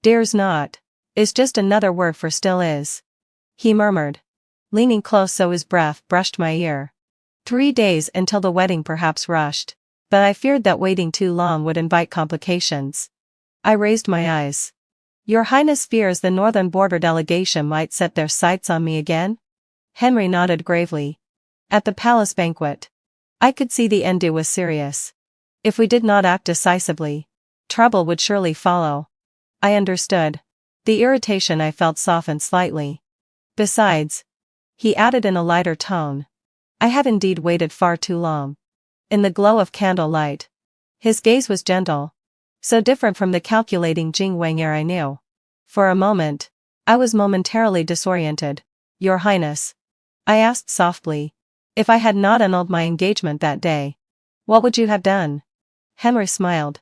Dares not is just another word for still is, he murmured, leaning close so his breath brushed my ear. 3 days until the wedding perhaps rushed, but I feared that waiting too long would invite complications. I raised my eyes. Your Highness fears the northern border delegation might set their sights on me again? Henry nodded gravely. At the palace banquet, I could see the ennui was serious. If we did not act decisively, trouble would surely follow. I understood. The irritation I felt softened slightly. Besides, he added in a lighter tone, I had indeed waited far too long. In the glow of candlelight, his gaze was gentle, so different from the calculating Jingwang heir I knew. For a moment, I was momentarily disoriented. Your Highness, I asked softly, if I had not annulled my engagement that day, what would you have done? Henry smiled,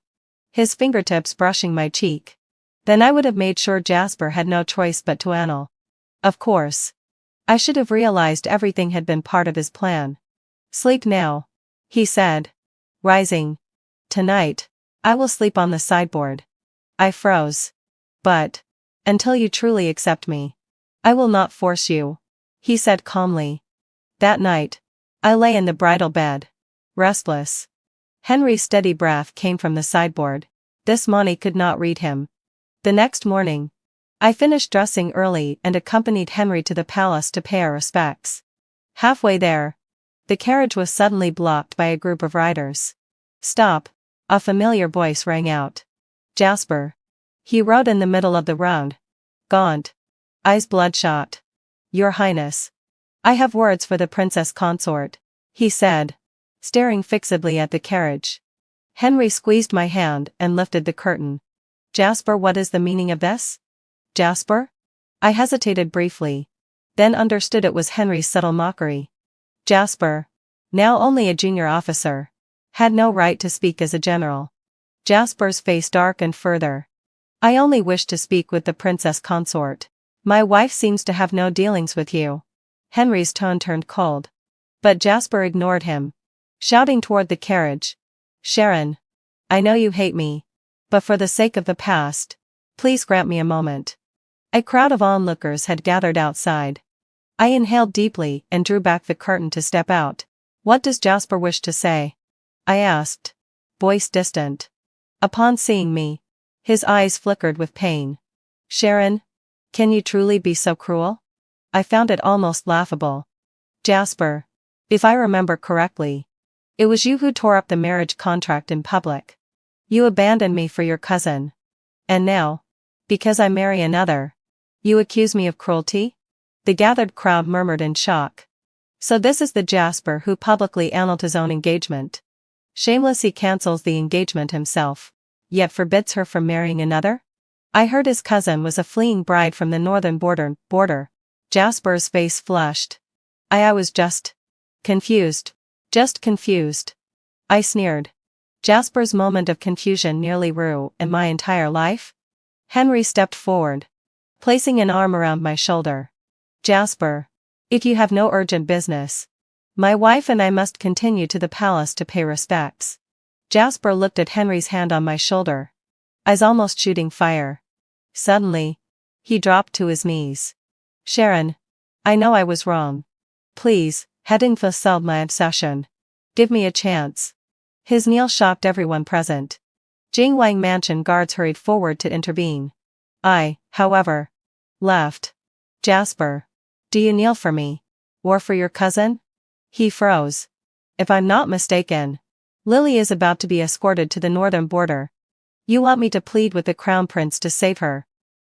his fingertips brushing my cheek. Then I would have made sure Jasper had no choice but to annul. Of course. I should have realized everything had been part of his plan. Sleep now, he said, rising. Tonight, I will sleep on the sideboard. I froze. But, until you truly accept me, I will not force you, he said calmly. That night, I lay in the bridal bed, restless. Henry's steady breath came from the sideboard. This Monty could not read him. The next morning, I finished dressing early and accompanied Henry to the palace to pay our respects. Halfway there, the carriage was suddenly blocked by a group of riders. Stop, a familiar voice rang out. Jasper. He rode in the middle of the road, gaunt, eyes bloodshot. Your Highness, I have words for the Princess Consort, he said, staring fixedly at the carriage. Henry squeezed my hand and lifted the curtain. Jasper, what is the meaning of this? Jasper? I hesitated briefly, then understood it was Henry's subtle mockery. Jasper, now only a junior officer, had no right to speak as a general. Jasper's face darkened further. I only wish to speak with the Princess Consort. My wife seems to have no dealings with you. Henry's tone turned cold. But Jasper ignored him, shouting toward the carriage. Sharon, I know you hate me, but for the sake of the past, please grant me a moment. A crowd of onlookers had gathered outside. I inhaled deeply and drew back the curtain to step out. What does Jasper wish to say? I asked, voice distant. Upon seeing me, his eyes flickered with pain. Sharon, can you truly be so cruel? I found it almost laughable. Jasper, if I remember correctly, it was you who tore up the marriage contract in public. You abandoned me for your cousin. And now, because I marry another, you accuse me of cruelty? The gathered crowd murmured in shock. So this is the Jasper who publicly annulled his own engagement. Shameless, he cancels the engagement himself, yet forbids her from marrying another? I heard his cousin was a fleeing bride from the northern border. Jasper's face flushed. I was just confused. Just confused. I sneered. Jasper's moment of confusion nearly ruined my entire life? Henry stepped forward, placing an arm around my shoulder. Jasper, if you have no urgent business, my wife and I must continue to the palace to pay respects. Jasper looked at Henry's hand on my shoulder, eyes almost shooting fire. Suddenly, he dropped to his knees. Sharon, I know I was wrong. Please, hadn't fulfilled my obsession. Give me a chance. His kneel shocked everyone present. Jingwang Mansion guards hurried forward to intervene. I, however, laughed. Jasper, do you kneel for me? Or for your cousin? He froze. If I'm not mistaken, Lily is about to be escorted to the northern border. You want me to plead with the crown prince to save her,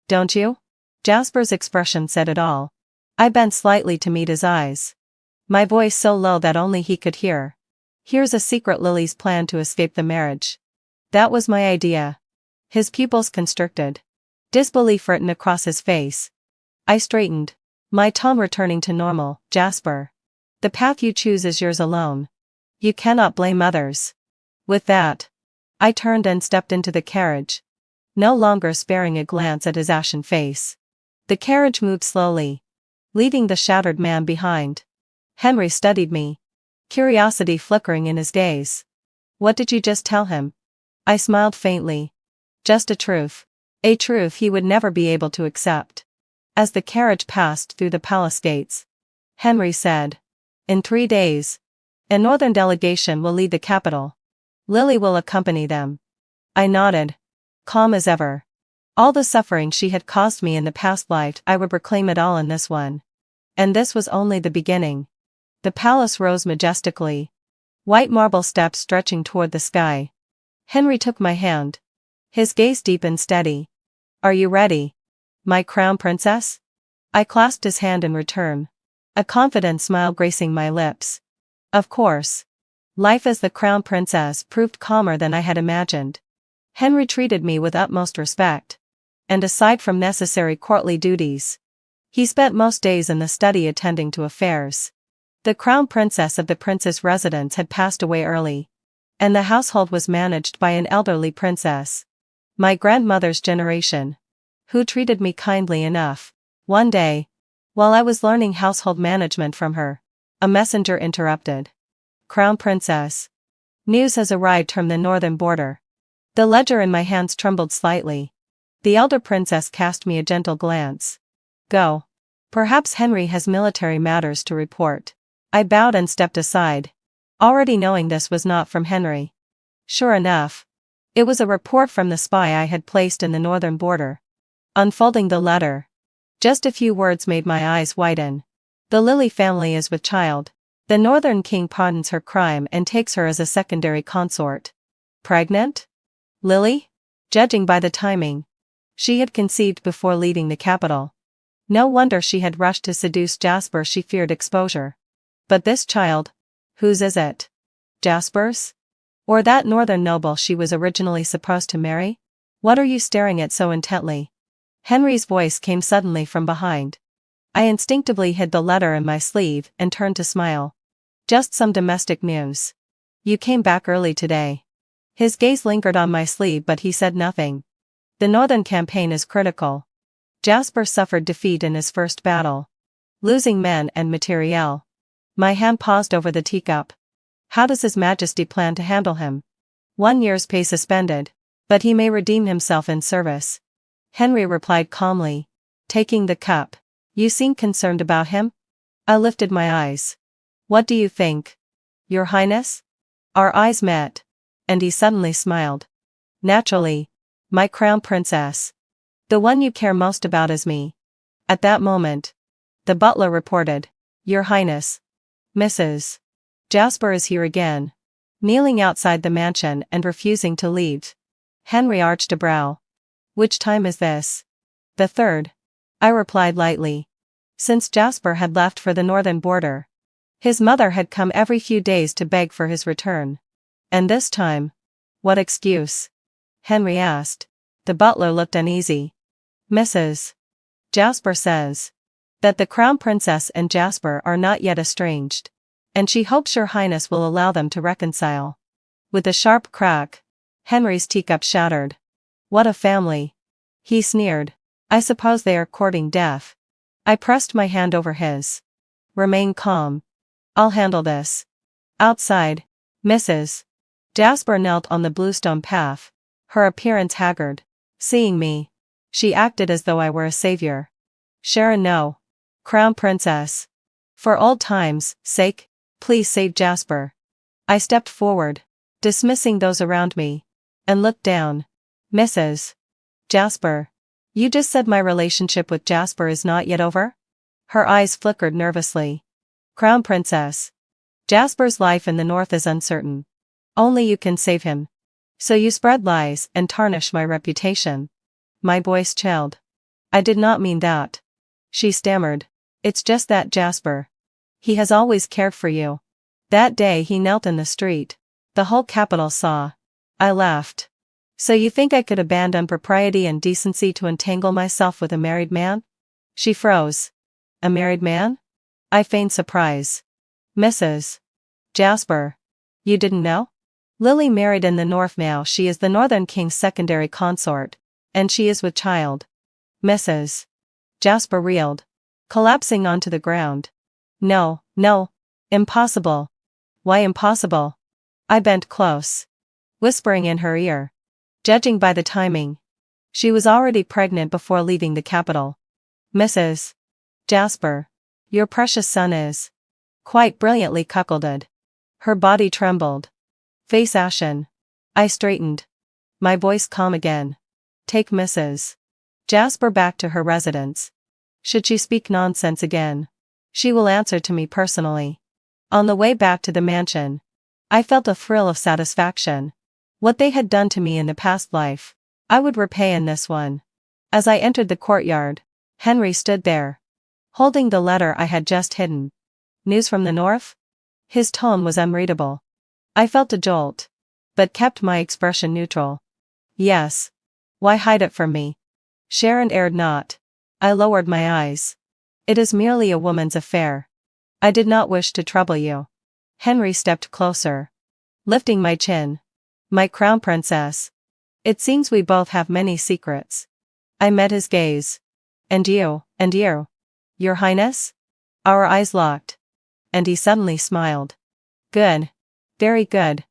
don't you? Jasper's expression said it all. I bent slightly to meet his eyes, my voice so low that only he could hear. Here's a secret: Lily's plan to escape the marriage. That was my idea. His pupils constricted. Disbelief written across his face. I straightened, my tone returning to normal. Jasper, the path you choose is yours alone. You cannot blame others. With that, I turned and stepped into the carriage, no longer sparing a glance at his ashen face. The carriage moved slowly, leaving the shattered man behind. Henry studied me, curiosity flickering in his gaze. What did you just tell him? I smiled faintly. Just a truth. A truth he would never be able to accept. As the carriage passed through the palace gates, Henry said, in 3 days, a northern delegation will leave the capital. Lily will accompany them. I nodded, calm as ever. All the suffering she had caused me in the past life, I would reclaim it all in this one. And this was only the beginning. The palace rose majestically, white marble steps stretching toward the sky. Henry took my hand, his gaze deep and steady. Are you ready, my crown princess? I clasped his hand in return, a confident smile gracing my lips. Of course. Life as the crown princess proved calmer than I had imagined. Henry treated me with utmost respect, and aside from necessary courtly duties, he spent most days in the study attending to affairs. The crown princess of the prince's residence had passed away early, and the household was managed by an elderly princess, my grandmother's generation, who treated me kindly enough. One day, while I was learning household management from her, a messenger interrupted. Crown princess, news has arrived from the northern border. The ledger in my hands trembled slightly. The elder princess cast me a gentle glance. Go. Perhaps Henry has military matters to report. I bowed and stepped aside, already knowing this was not from Henry. Sure enough, it was a report from the spy I had placed in the northern border. Unfolding the letter, just a few words made my eyes widen. The Lily family is with child. The northern king pardons her crime and takes her as a secondary consort. Pregnant? Lily? Judging by the timing, she had conceived before leaving the capital. No wonder she had rushed to seduce Jasper. She feared exposure. But this child, whose is it? Jasper's? Or that northern noble she was originally supposed to marry? What are you staring at so intently? Henry's voice came suddenly from behind. I instinctively hid the letter in my sleeve and turned to smile. Just some domestic news. You came back early today. His gaze lingered on my sleeve, but he said nothing. The northern campaign is critical. Jasper suffered defeat in his first battle, losing men and materiel. My hand paused over the teacup. How does His Majesty plan to handle him? 1 year's pay suspended, but he may redeem himself in service. Henry replied calmly, taking the cup. You seem concerned about him? I lifted my eyes. What do you think, Your Highness? Our eyes met, and he suddenly smiled. Naturally, my crown princess. The one you care most about is me. At that moment, the butler reported, Your Highness, Mrs. Jasper is here again, kneeling outside the mansion and refusing to leave. Henry arched a brow. Which time is this? The 3rd. I replied lightly. Since Jasper had left for the northern border. His mother had come every few days to beg for his return. And this time? What excuse? Henry asked. The butler looked uneasy. Mrs. Jasper says that the Crown Princess and Jasper are not yet estranged, and she hopes your highness will allow them to reconcile. With a sharp crack, Henry's teacup shattered. What a family! He sneered. I suppose they are courting death. I pressed my hand over his. Remain calm. I'll handle this. Outside, Mrs. Jasper knelt on the bluestone path, her appearance haggard. Seeing me, she acted as though I were a savior. Sharon, no. Crown Princess. For old times' sake, please save Jasper. I stepped forward, dismissing those around me, and looked down. Mrs. Jasper. You just said my relationship with Jasper is not yet over? Her eyes flickered nervously. Crown Princess. Jasper's life in the north is uncertain. Only you can save him. So you spread lies and tarnish my reputation. My voice chilled. I did not mean that. She stammered. It's just that Jasper. He has always cared for you. That day he knelt in the street. The whole capital saw. I laughed. So you think I could abandon propriety and decency to entangle myself with a married man? She froze. A married man? I feigned surprise. Mrs. Jasper. You didn't know? Lily married in the north now. She is the Northern King's secondary consort, and she is with child. Mrs. Jasper reeled, collapsing onto the ground. No, no. Impossible. Why impossible? I bent close, whispering in her ear. Judging by the timing, she was already pregnant before leaving the capital. Mrs. Jasper. Your precious son is quite brilliantly cuckolded. Her body trembled. Face ashen. I straightened. My voice calm again. Take Mrs. Jasper back to her residence. Should she speak nonsense again, she will answer to me personally. On the way back to the mansion, I felt a thrill of satisfaction. What they had done to me in the past life, I would repay in this one. As I entered the courtyard, Henry stood there, holding the letter I had just hidden. News from the north? His tone was unreadable. I felt a jolt, but kept my expression neutral. Yes. Why hide it from me? Sharon erred not. I lowered my eyes. It is merely a woman's affair. I did not wish to trouble you. Henry stepped closer, lifting my chin. My crown princess. It seems we both have many secrets. I met his gaze. And you, Your Highness? Our eyes locked. And he suddenly smiled. Good. Very good.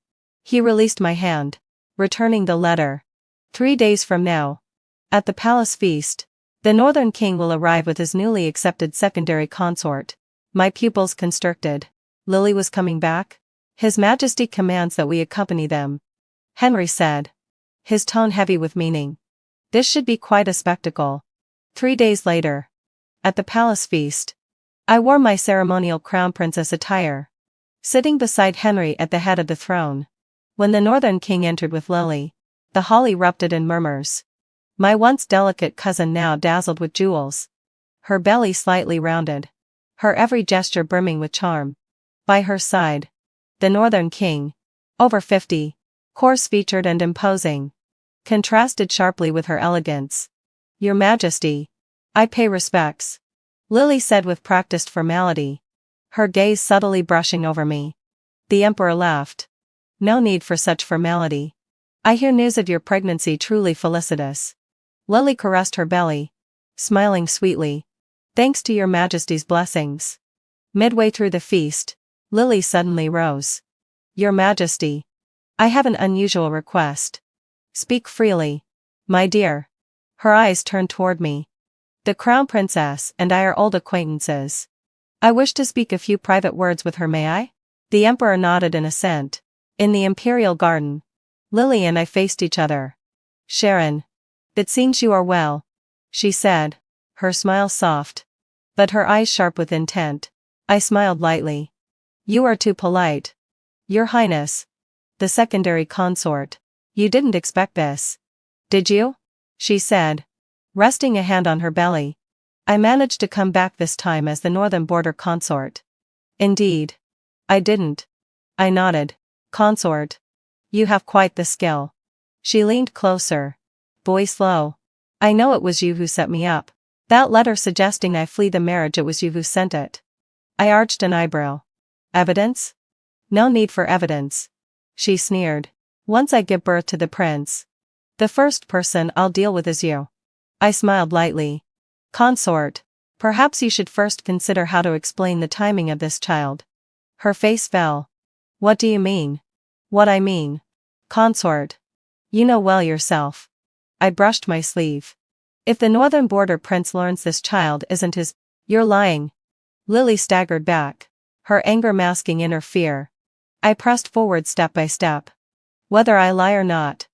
He released my hand, returning the letter. 3 days from now, at the palace feast, the Northern King will arrive with his newly accepted secondary consort. My pupils constricted. Lily was coming back? His Majesty commands that we accompany them, Henry said, his tone heavy with meaning. This should be quite a spectacle. 3 days later, at the palace feast, I wore my ceremonial crown princess attire, sitting beside Henry at the head of the throne. When the Northern King entered with Lily, the hall erupted in murmurs. My once delicate cousin now dazzled with jewels, her belly slightly rounded, her every gesture brimming with charm. By her side, the Northern King, over 50, coarse-featured and imposing, contrasted sharply with her elegance. Your Majesty, I pay respects, Lily said with practiced formality, her gaze subtly brushing over me. The Emperor laughed. No need for such formality. I hear news of your pregnancy truly felicitous. Lily caressed her belly, smiling sweetly. Thanks to your Majesty's blessings. Midway through the feast, Lily suddenly rose. Your Majesty, I have an unusual request. Speak freely, my dear. Her eyes turned toward me. The Crown Princess and I are old acquaintances. I wish to speak a few private words with her, may I? The Emperor nodded in assent. In the Imperial Garden, Lily and I faced each other. Sharon. It seems you are well, she said, her smile soft, but her eyes sharp with intent. I smiled lightly. You are too polite. Your Highness. The secondary consort. You didn't expect this, did you? She said, resting a hand on her belly. I managed to come back this time as the northern border consort. Indeed. I didn't. I nodded. Consort. You have quite the skill. She leaned closer. Voice low. I know it was you who set me up. That letter suggesting I flee the marriage, it was you who sent it. I arched an eyebrow. Evidence? No need for evidence. She sneered. Once I give birth to the prince, the first person I'll deal with is you. I smiled lightly. Consort. Perhaps you should first consider how to explain the timing of this child. Her face fell. What do you mean? What I mean. Consort. You know well yourself. I brushed my sleeve. If the northern border prince learns this child isn't his, you're lying. Lily staggered back, her anger masking inner fear. I pressed forward step by step. Whether I lie or not,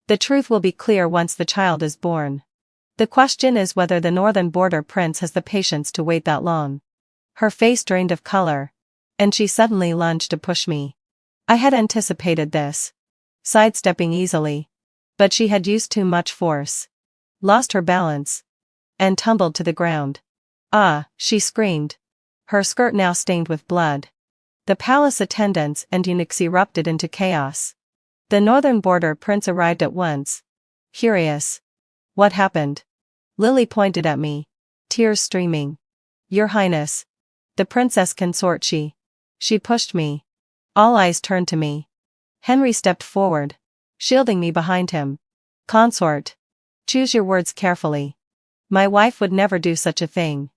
the truth will be clear once the child is born. The question is whether the northern border prince has the patience to wait that long. Her face drained of color, and she suddenly lunged to push me. I had anticipated this, sidestepping easily, but she had used too much force, lost her balance, and tumbled to the ground. Ah, she screamed, her skirt now stained with blood. The palace attendants and eunuchs erupted into chaos. The northern border prince arrived at once. Furious. What happened? Lily pointed at me, tears streaming. Your Highness. The Princess Consort. She pushed me. All eyes turned to me. Henry stepped forward, shielding me behind him. Consort. Choose your words carefully. My wife would never do such a thing.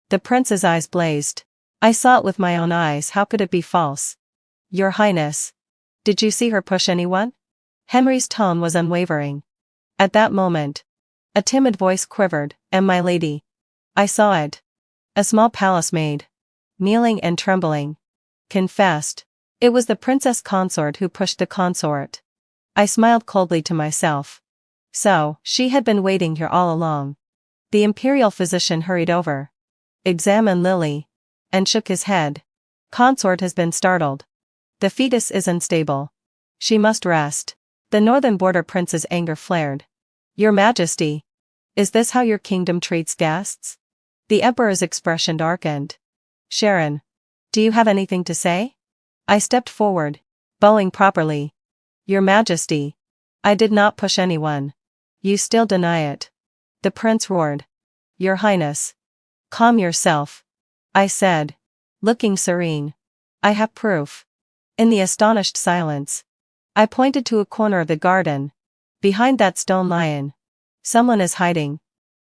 The prince's eyes blazed. I saw it with my own eyes. How could it be false? Your Highness. Did you see her push anyone? Henry's tone was unwavering. At that moment, a timid voice quivered, and my lady. I saw it. A small palace maid, kneeling and trembling, confessed. It was the Princess Consort who pushed the consort. I smiled coldly to myself. So, she had been waiting here all along. The imperial physician hurried over, examined Lily, and shook his head. Consort has been startled. The fetus is unstable. She must rest. The northern border prince's anger flared. Your Majesty. Is this how your kingdom treats guests? The emperor's expression darkened. Sharon. Do you have anything to say? I stepped forward, bowing properly. Your Majesty. I did not push anyone. You still deny it. The prince roared. Your Highness. Calm yourself. I said, looking serene. I have proof. In the astonished silence, I pointed to a corner of the garden. Behind that stone lion. Someone is hiding.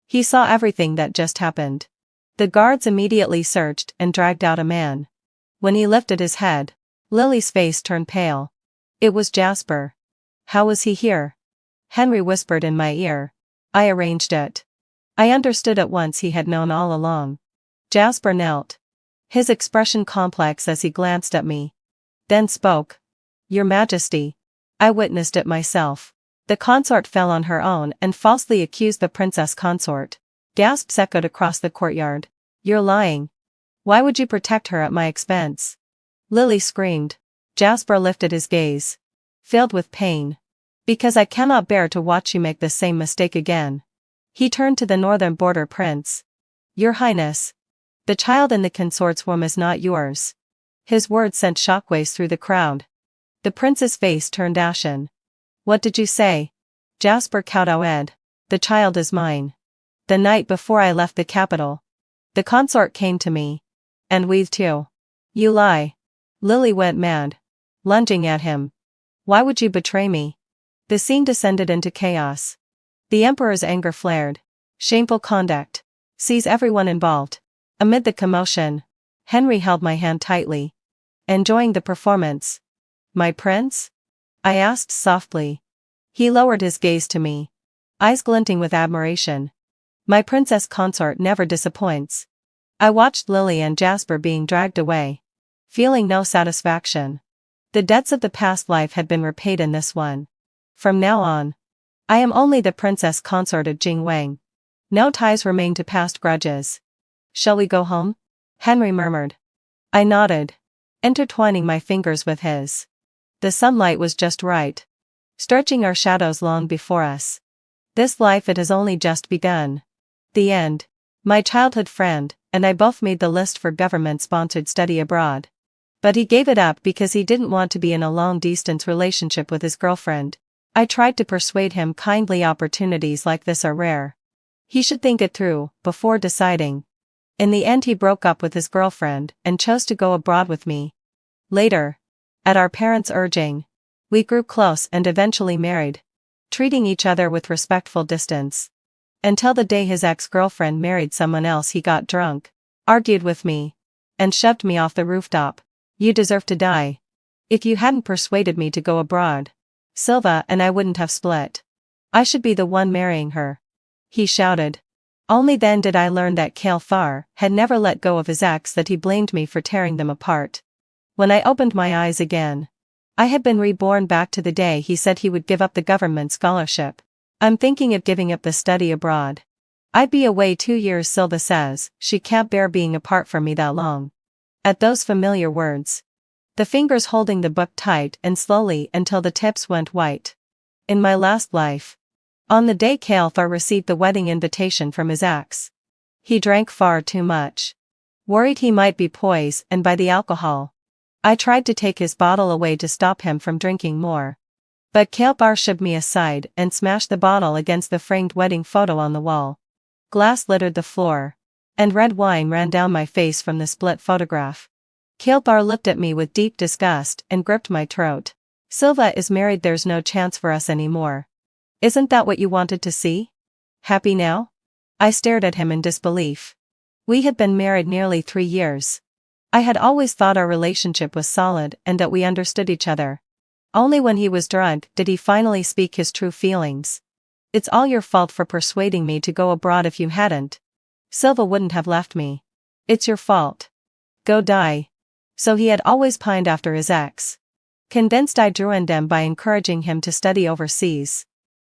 He saw everything that just happened. The guards immediately searched and dragged out a man. When he lifted his head, Lily's face turned pale. It was Jasper. How was he here? Henry whispered in my ear. I arranged it. I understood at once he had known all along. Jasper knelt, his expression complex as he glanced at me. Then spoke. Your Majesty. I witnessed it myself. The consort fell on her own and falsely accused the Princess Consort. Gasps echoed across the courtyard. You're lying. Why would you protect her at my expense? Lily screamed. Jasper lifted his gaze, filled with pain. Because I cannot bear to watch you make the same mistake again. He turned to the northern border prince. Your Highness. The child in the consort's womb is not yours. His words sent shockwaves through the crowd. The prince's face turned ashen. What did you say? Jasper cowed. The child is mine. The night before I left the capital, the consort came to me. And we too. You lie. Lily went mad, lunging at him. Why would you betray me? The scene descended into chaos. The emperor's anger flared. Shameful conduct. Seize everyone involved. Amid the commotion, Henry held my hand tightly. Enjoying the performance. My prince? I asked softly. He lowered his gaze to me, eyes glinting with admiration. My Princess Consort never disappoints. I watched Lily and Jasper being dragged away, feeling no satisfaction. The debts of the past life had been repaid in this one. From now on, I am only the Princess Consort of Jingwang. No ties remain to past grudges. Shall we go home? Henry murmured. I nodded, intertwining my fingers with his. The sunlight was just right, stretching our shadows long before us. This life, it has only just begun. The end. My childhood friend and I both made the list for government-sponsored study abroad. But he gave it up because he didn't want to be in a long-distance relationship with his girlfriend. I tried to persuade him kindly opportunities like this are rare. He should think it through, before deciding. In the end he broke up with his girlfriend, and chose to go abroad with me. Later, at our parents' urging, we grew close and eventually married, treating each other with respectful distance. Until the day his ex-girlfriend married someone else. He got drunk, argued with me, and shoved me off the rooftop. You deserve to die. If you hadn't persuaded me to go abroad, Silva and I wouldn't have split. I should be the one marrying her, he shouted. Only then did I learn that Kale Far had never let go of his ex, that he blamed me for tearing them apart. When I opened my eyes again, I had been reborn back to the day he said he would give up the government scholarship. I'm thinking of giving up the study abroad. I'd be away 2 years. Silva says she can't bear being apart from me that long. At those familiar words, the fingers holding the book tight and slowly until the tips went white. In my last life, on the day Kale Far received the wedding invitation from his ex, he drank far too much. Worried he might be poisoned by the alcohol, I tried to take his bottle away to stop him from drinking more. But Kale Far shoved me aside and smashed the bottle against the framed wedding photo on the wall. Glass littered the floor, and red wine ran down my face from the split photograph. Kale Far looked at me with deep disgust and gripped my throat. Silva is married. There's no chance for us anymore. Isn't that what you wanted to see? Happy now? I stared at him in disbelief. We had been married nearly 3 years. I had always thought our relationship was solid and that we understood each other. Only when he was drunk did he finally speak his true feelings. It's all your fault for persuading me to go abroad. If you hadn't, Silva wouldn't have left me. It's your fault. Go die. So he had always pined after his ex. Convinced I'd ruined him by encouraging him to study overseas.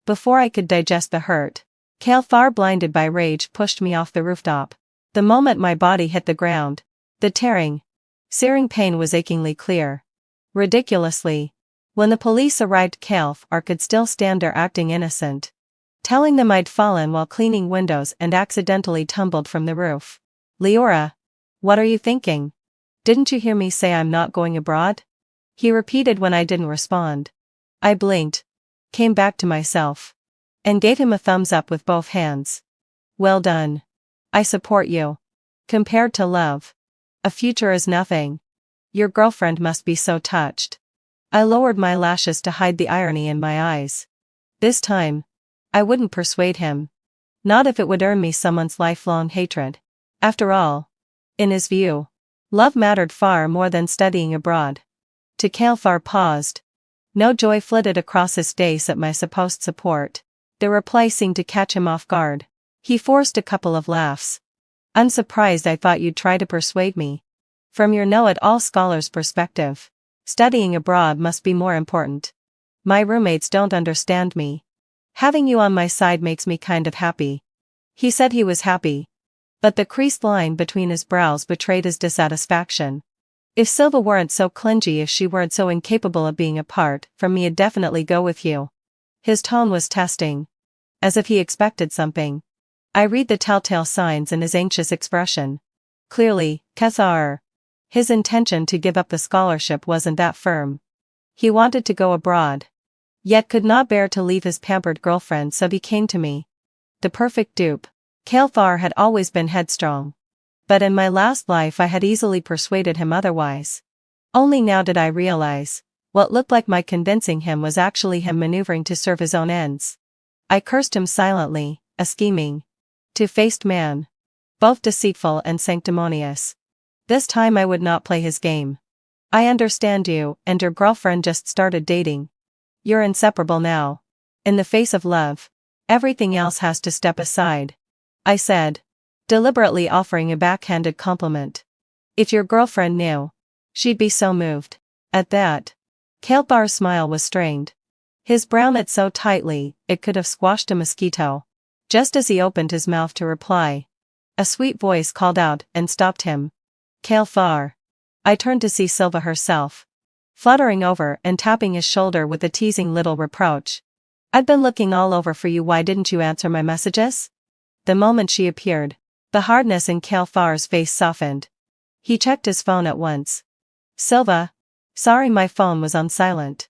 Before I could digest the hurt, Kale Far, blinded by rage, pushed me off the rooftop. The moment my body hit the ground, the tearing, searing pain was achingly clear. Ridiculously, when the police arrived, Kale Far could still stand there acting innocent, telling them I'd fallen while cleaning windows and accidentally tumbled from the roof. Leora, what are you thinking? Didn't you hear me say I'm not going abroad? He repeated when I didn't respond. I blinked, came back to myself, and gave him a thumbs up with both hands. Well done. I support you. Compared to love, a future is nothing. Your girlfriend must be so touched. I lowered my lashes to hide the irony in my eyes. This time, I wouldn't persuade him. Not if it would earn me someone's lifelong hatred. After all, in his view, love mattered far more than studying abroad. To Kale Far paused. No joy flitted across his face at my supposed support. The reply seemed to catch him off guard. He forced a couple of laughs. I'm surprised. I thought you'd try to persuade me. From your know-it-all scholar's perspective, studying abroad must be more important. My roommates don't understand me. Having you on my side makes me kind of happy. He said he was happy, but the creased line between his brows betrayed his dissatisfaction. If Silva weren't so clingy, if she weren't so incapable of being apart from me, I'd definitely go with you. His tone was testing, as if he expected something. I read the telltale signs in his anxious expression. Clearly, his intention to give up the scholarship wasn't that firm. He wanted to go abroad, yet could not bear to leave his pampered girlfriend, so he came to me. The perfect dupe. Kale Far had always been headstrong, but in my last life I had easily persuaded him otherwise. Only now did I realize, what looked like my convincing him was actually him maneuvering to serve his own ends. I cursed him silently, a scheming, two-faced man, both deceitful and sanctimonious. This time I would not play his game. I understand you, and your girlfriend just started dating. You're inseparable now. In the face of love, everything else has to step aside, I said, deliberately offering a backhanded compliment. If your girlfriend knew, she'd be so moved. At that, Kale Far's smile was strained. His brow knit so tightly, it could have squashed a mosquito. Just as he opened his mouth to reply, a sweet voice called out and stopped him. Kale Far. I turned to see Silva herself, fluttering over and tapping his shoulder with a teasing little reproach. I'd been looking all over for you. Why didn't you answer my messages? The moment she appeared, the hardness in Kale Far's face softened. He checked his phone at once. Silva. Sorry, my phone was on silent.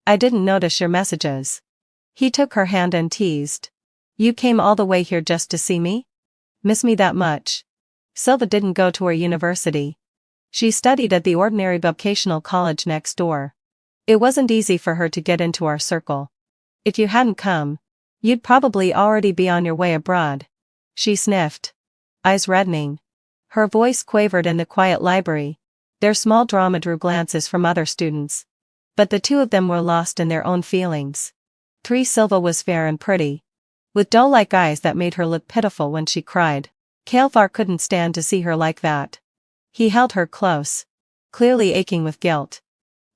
I didn't notice your messages. He took her hand and teased. You came all the way here just to see me? Miss me that much? Silva didn't go to her university. She studied at the ordinary vocational college next door. It wasn't easy for her to get into our circle. If you hadn't come, you'd probably already be on your way abroad. She sniffed, eyes reddening. Her voice quavered in the quiet library. Their small drama drew glances from other students. But the two of them were lost in their own feelings. Silva was fair and pretty, with doe-like eyes that made her look pitiful when she cried. Kael'thar couldn't stand to see her like that. He held her close, clearly aching with guilt.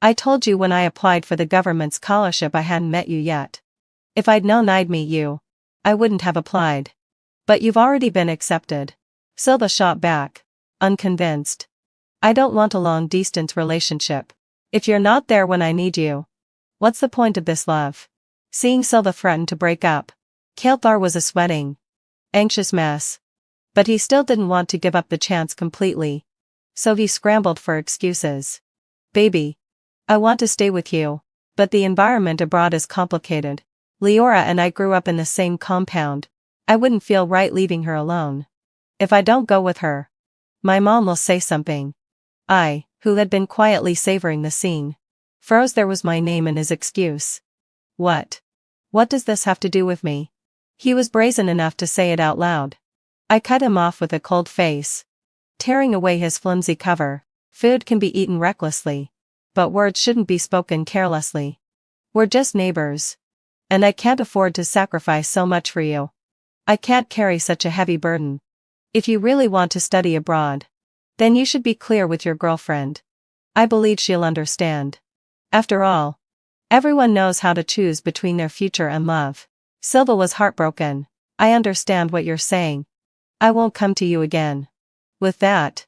I told you when I applied for the government scholarship I hadn't met you yet. If I'd known I'd meet you, I wouldn't have applied. But you've already been accepted. Silva shot back, unconvinced. I don't want a long-distance relationship. If you're not there when I need you, what's the point of this love? Seeing Silva threaten to break up, Kael'thar was a sweating, anxious mess. But he still didn't want to give up the chance completely. So he scrambled for excuses. Baby, I want to stay with you, but the environment abroad is complicated. Leora and I grew up in the same compound. I wouldn't feel right leaving her alone. If I don't go with her, my mom will say something. I, who had been quietly savoring the scene, froze. There was my name in his excuse. What? What does this have to do with me? He was brazen enough to say it out loud. I cut him off with a cold face, tearing away his flimsy cover. Food can be eaten recklessly, but words shouldn't be spoken carelessly. We're just neighbors. And I can't afford to sacrifice so much for you. I can't carry such a heavy burden. If you really want to study abroad, then you should be clear with your girlfriend. I believe she'll understand. After all, everyone knows how to choose between their future and love. Silva was heartbroken. I understand what you're saying. I won't come to you again. With that,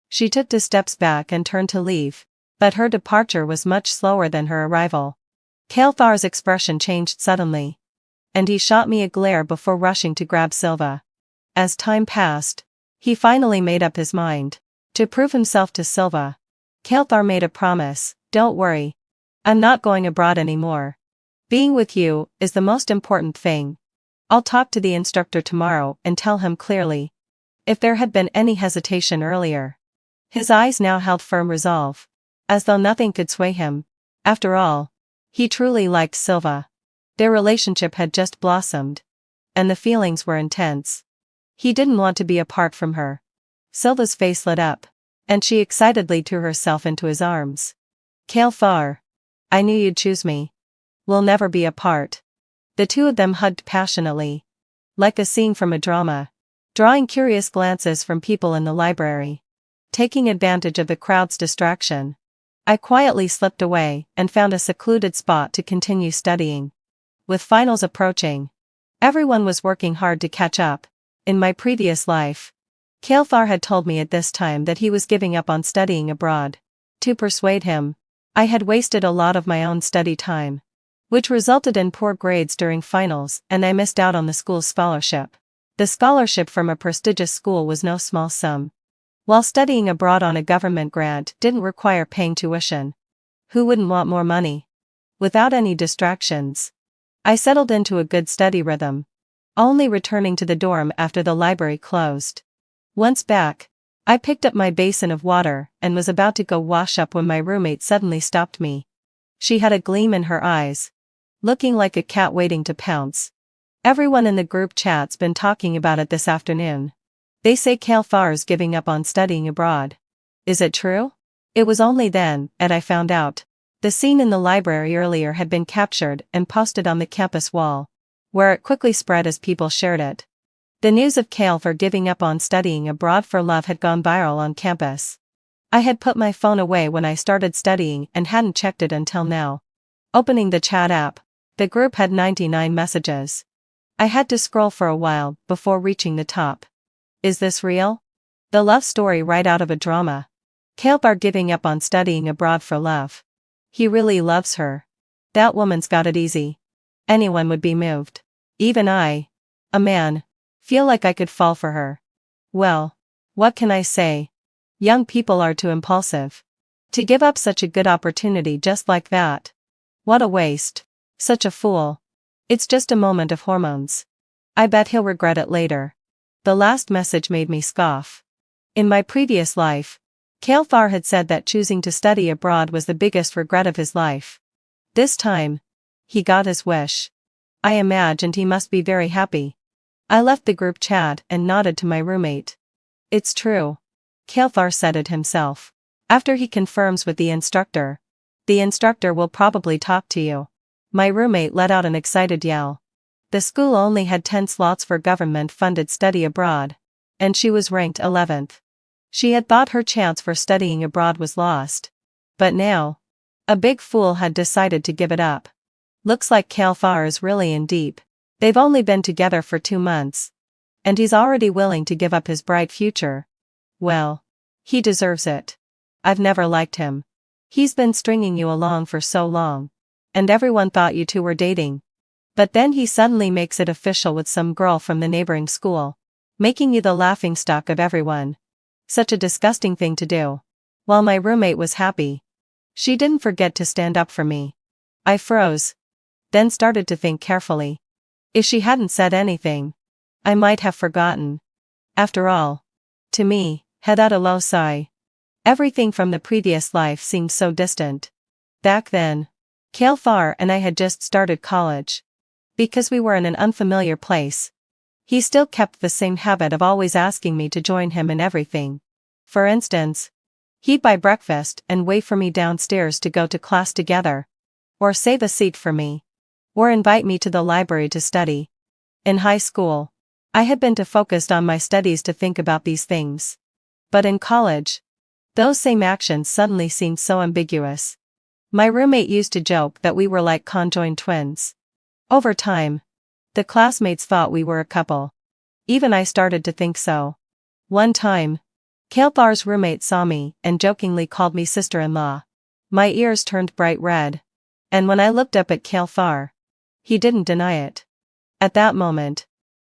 she took 2 steps back and turned to leave, but her departure was much slower than her arrival. Kael'thar's expression changed suddenly, and he shot me a glare before rushing to grab Silva. As time passed, he finally made up his mind. To prove himself to Silva, Kael'thar made a promise. Don't worry. I'm not going abroad anymore. Being with you is the most important thing. I'll talk to the instructor tomorrow and tell him clearly. If there had been any hesitation earlier, his eyes now held firm resolve, as though nothing could sway him. After all, he truly liked Silva. Their relationship had just blossomed, and the feelings were intense. He didn't want to be apart from her. Silva's face lit up, and she excitedly threw herself into his arms. Kael'thar, I knew you'd choose me. We'll never be apart. The two of them hugged passionately, like a scene from a drama, drawing curious glances from people in the library. Taking advantage of the crowd's distraction, I quietly slipped away and found a secluded spot to continue studying. With finals approaching, everyone was working hard to catch up. In my previous life, Kael'thar had told me at this time that he was giving up on studying abroad. To persuade him, I had wasted a lot of my own study time, which resulted in poor grades during finals, and I missed out on the school's scholarship. The scholarship from a prestigious school was no small sum, while studying abroad on a government grant didn't require paying tuition. Who wouldn't want more money? Without any distractions, I settled into a good study rhythm, only returning to the dorm after the library closed. Once back, I picked up my basin of water and was about to go wash up when my roommate suddenly stopped me. She had a gleam in her eyes, looking like a cat waiting to pounce. Everyone in the group chat's been talking about it this afternoon. They say Kael'thar's giving up on studying abroad. Is it true? It was only then that I found out. The scene in the library earlier had been captured and posted on the campus wall, where it quickly spread as people shared it. The news of Kael'thar giving up on studying abroad for love had gone viral on campus. I had put my phone away when I started studying and hadn't checked it until now. Opening the chat app, the group had 99 messages. I had to scroll for a while before reaching the top. Is this real? The love story right out of a drama. Kael'thar giving up on studying abroad for love. He really loves her. That woman's got it easy. Anyone would be moved. Even I, a man, feel like I could fall for her. Well, what can I say? Young people are too impulsive. To give up such a good opportunity just like that. What a waste. Such a fool. It's just a moment of hormones. I bet he'll regret it later. The last message made me scoff. In my previous life, Kael'thar had said that choosing to study abroad was the biggest regret of his life. This time, he got his wish. I imagined he must be very happy. I left the group chat and nodded to my roommate. It's true. Kael'thar said it himself. After he confirms with the instructor will probably talk to you. My roommate let out an excited yell. The school only had 10 slots for government-funded study abroad, and she was ranked 11th. She had thought her chance for studying abroad was lost. But now, a big fool had decided to give it up. Looks like Kael'thar is really in deep. They've only been together for 2 months. And he's already willing to give up his bright future. Well, he deserves it. I've never liked him. He's been stringing you along for so long. And everyone thought you two were dating. But then he suddenly makes it official with some girl from the neighboring school, making you the laughingstock of everyone. Such a disgusting thing to do. While my roommate was happy, she didn't forget to stand up for me. I froze. Then started to think carefully. If she hadn't said anything, I might have forgotten. After all, to me, had that a low sigh. Everything from the previous life seemed so distant. Back then, Kael'thar and I had just started college. Because we were in an unfamiliar place, he still kept the same habit of always asking me to join him in everything. For instance, he'd buy breakfast and wait for me downstairs to go to class together. Or save a seat for me. Or invite me to the library to study. In high school, I had been too focused on my studies to think about these things. But in college, those same actions suddenly seemed so ambiguous. My roommate used to joke that we were like conjoined twins. Over time, the classmates thought we were a couple. Even I started to think so. One time, Kael'thar's roommate saw me and jokingly called me sister-in-law. My ears turned bright red. And when I looked up at Kael'thar, he didn't deny it. At that moment,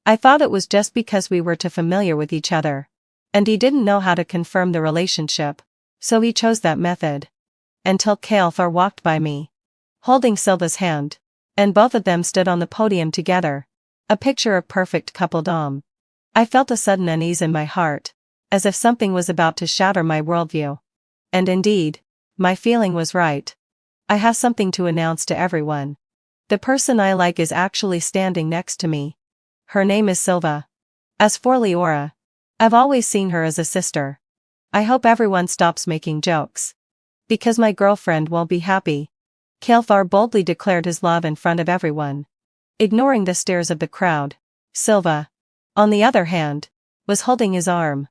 I thought it was just because we were too familiar with each other. And he didn't know how to confirm the relationship, so he chose that method. Until Kael'thar walked by me, holding Silva's hand, and both of them stood on the podium together, a picture of perfect coupledom. I felt a sudden unease in my heart, as if something was about to shatter my worldview. And indeed, my feeling was right. I have something to announce to everyone. The person I like is actually standing next to me. Her name is Silva. As for Leora, I've always seen her as a sister. I hope everyone stops making jokes. Because my girlfriend won't be happy. Kael'thar boldly declared his love in front of everyone. Ignoring the stares of the crowd, Silva, on the other hand, was holding his arm.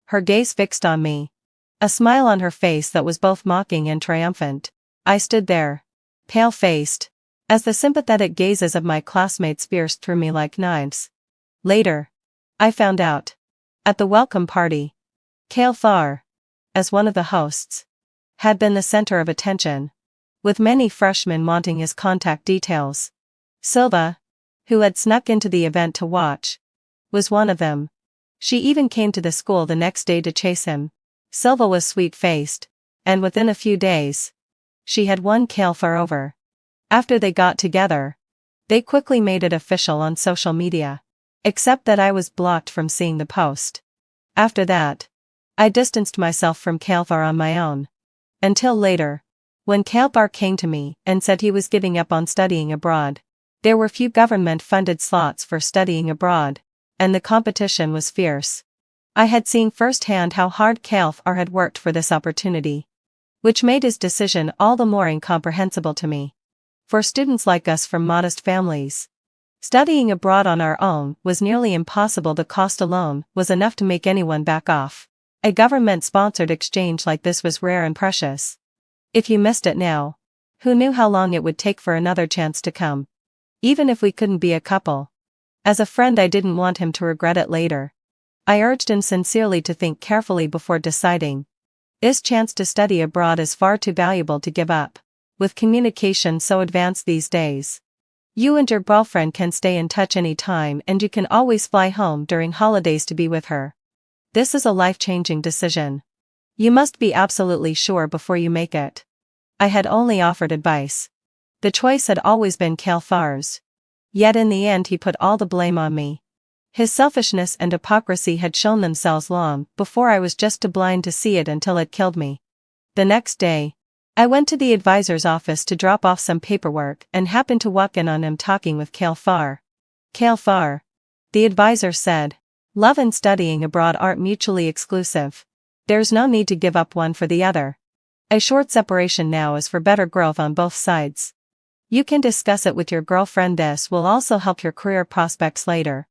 Her gaze fixed on me. A smile on her face that was both mocking and triumphant. I stood there, pale-faced, as the sympathetic gazes of my classmates pierced through me like knives. Later, I found out. At the welcome party, Kael'thar, as one of the hosts, had been the center of attention, with many freshmen wanting his contact details. Silva, who had snuck into the event to watch, was one of them. She even came to the school the next day to chase him. Silva was sweet-faced, and within a few days, she had won Kael'thar over. After they got together, they quickly made it official on social media. Except that I was blocked from seeing the post. After that, I distanced myself from Kael'thar on my own. Until later, when Kael'thar came to me and said he was giving up on studying abroad. There were few government-funded slots for studying abroad, and the competition was fierce. I had seen firsthand how hard Kael'thar had worked for this opportunity, which made his decision all the more incomprehensible to me. For students like us from modest families, studying abroad on our own was nearly impossible. The cost alone was enough to make anyone back off. A government-sponsored exchange like this was rare and precious. If you missed it now, who knew how long it would take for another chance to come? Even if we couldn't be a couple. As a friend, I didn't want him to regret it later. I urged him sincerely to think carefully before deciding. This chance to study abroad is far too valuable to give up, with communication so advanced these days. You and your girlfriend can stay in touch anytime, and you can always fly home during holidays to be with her. This is a life-changing decision. You must be absolutely sure before you make it. I had only offered advice. The choice had always been Kalfar's. Yet in the end he put all the blame on me. His selfishness and hypocrisy had shown themselves long before I was just too blind to see it until it killed me. The next day, I went to the advisor's office to drop off some paperwork and happened to walk in on him talking with Kalfar. Kalfar, the advisor said, love and studying abroad aren't mutually exclusive. There's no need to give up one for the other. A short separation now is for better growth on both sides. You can discuss it with your girlfriend. This will also help your career prospects later.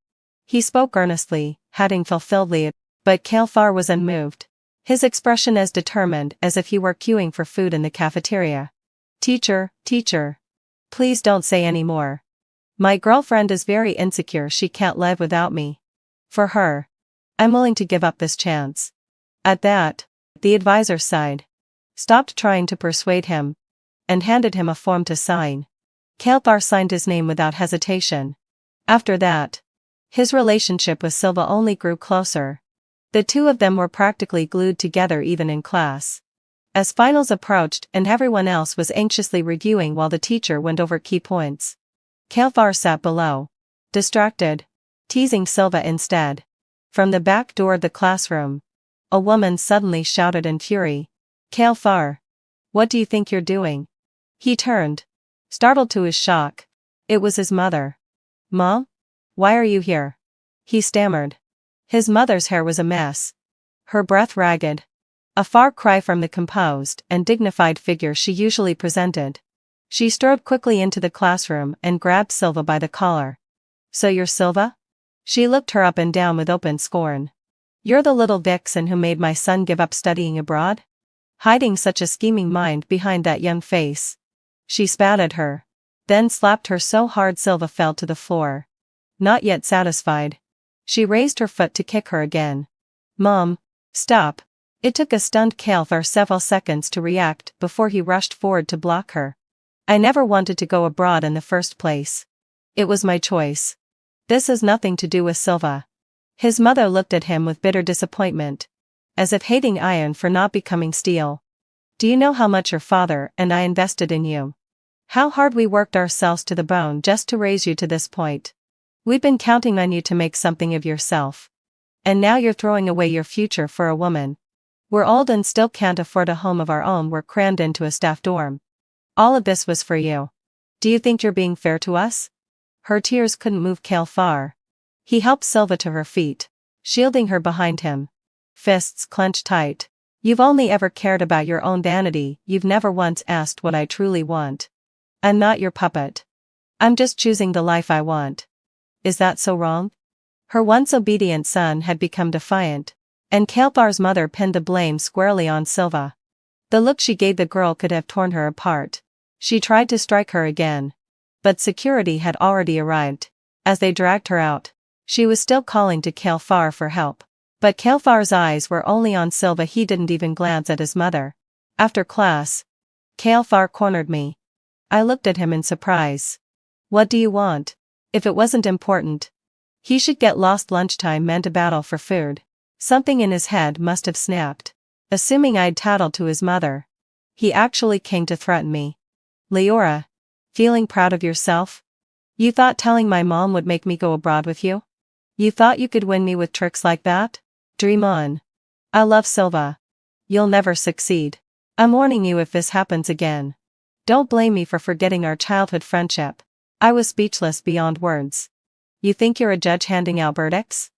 He spoke earnestly, having fulfilledly, but Kalfar was unmoved. His expression as determined as if he were queuing for food in the cafeteria. Teacher, please don't say any more. My girlfriend is very insecure, she can't live without me. For her, I'm willing to give up this chance. At that, the advisor sighed, stopped trying to persuade him, and handed him a form to sign. Kalfar signed his name without hesitation. After that, his relationship with Silva only grew closer. The two of them were practically glued together even in class. As finals approached and everyone else was anxiously reviewing while the teacher went over key points, Kalfar sat below, distracted, teasing Silva instead. From the back door of the classroom, a woman suddenly shouted in fury, Kalfar, what do you think you're doing? He turned, startled to his shock. It was his mother. Mom? Why are you here? He stammered. His mother's hair was a mess, her breath ragged, a far cry from the composed and dignified figure she usually presented. She strode quickly into the classroom and grabbed Silva by the collar. So you're Silva? She looked her up and down with open scorn. You're the little vixen who made my son give up studying abroad? Hiding such a scheming mind behind that young face. She spat at her, then slapped her so hard Silva fell to the floor. Not yet satisfied, she raised her foot to kick her again. Mom, stop. It took a stunned Kalfar several seconds to react before he rushed forward to block her. I never wanted to go abroad in the first place. It was my choice. This has nothing to do with Silva. His mother looked at him with bitter disappointment, as if hating iron for not becoming steel. Do you know how much your father and I invested in you? How hard we worked ourselves to the bone just to raise you to this point. We've been counting on you to make something of yourself. And now you're throwing away your future for a woman. We're old and still can't afford a home of our own. We're crammed into a staff dorm. All of this was for you. Do you think you're being fair to us? Her tears couldn't move Kalfar. He helped Silva to her feet, shielding her behind him. Fists clenched tight. You've only ever cared about your own vanity. You've never once asked what I truly want. I'm not your puppet. I'm just choosing the life I want. Is that so wrong? Her once obedient son had become defiant, and Kalfar's mother pinned the blame squarely on Silva. The look she gave the girl could have torn her apart. She tried to strike her again, but security had already arrived. As they dragged her out, she was still calling to Kalfar for help. But Kalfar's eyes were only on Silva. He didn't even glance at his mother. After class, Kalfar cornered me. I looked at him in surprise. What do you want? If it wasn't important, he should get lost. Lunchtime meant a battle for food. Something in his head must have snapped. Assuming I'd tattled to his mother, he actually came to threaten me. Leora, feeling proud of yourself? You thought telling my mom would make me go abroad with you? You thought you could win me with tricks like that? Dream on. I love Silva. You'll never succeed. I'm warning you if this happens again. Don't blame me for forgetting our childhood friendship. I was speechless beyond words. You think you're a judge handing out verdicts?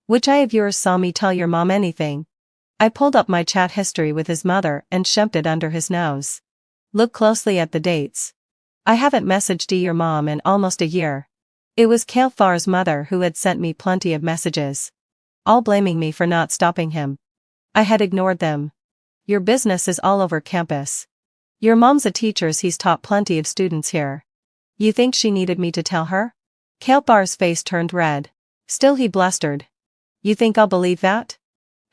Which eye of yours saw me tell your mom anything? I pulled up my chat history with his mother and shoved it under his nose. Look closely at the dates. I haven't messaged your mom in almost a year. It was Kalfar's mother who had sent me plenty of messages, all blaming me for not stopping him. I had ignored them. Your business is all over campus. Your mom's a teacher. He's taught plenty of students here. You think she needed me to tell her? Kalfar's face turned red. Still he blustered. You think I'll believe that?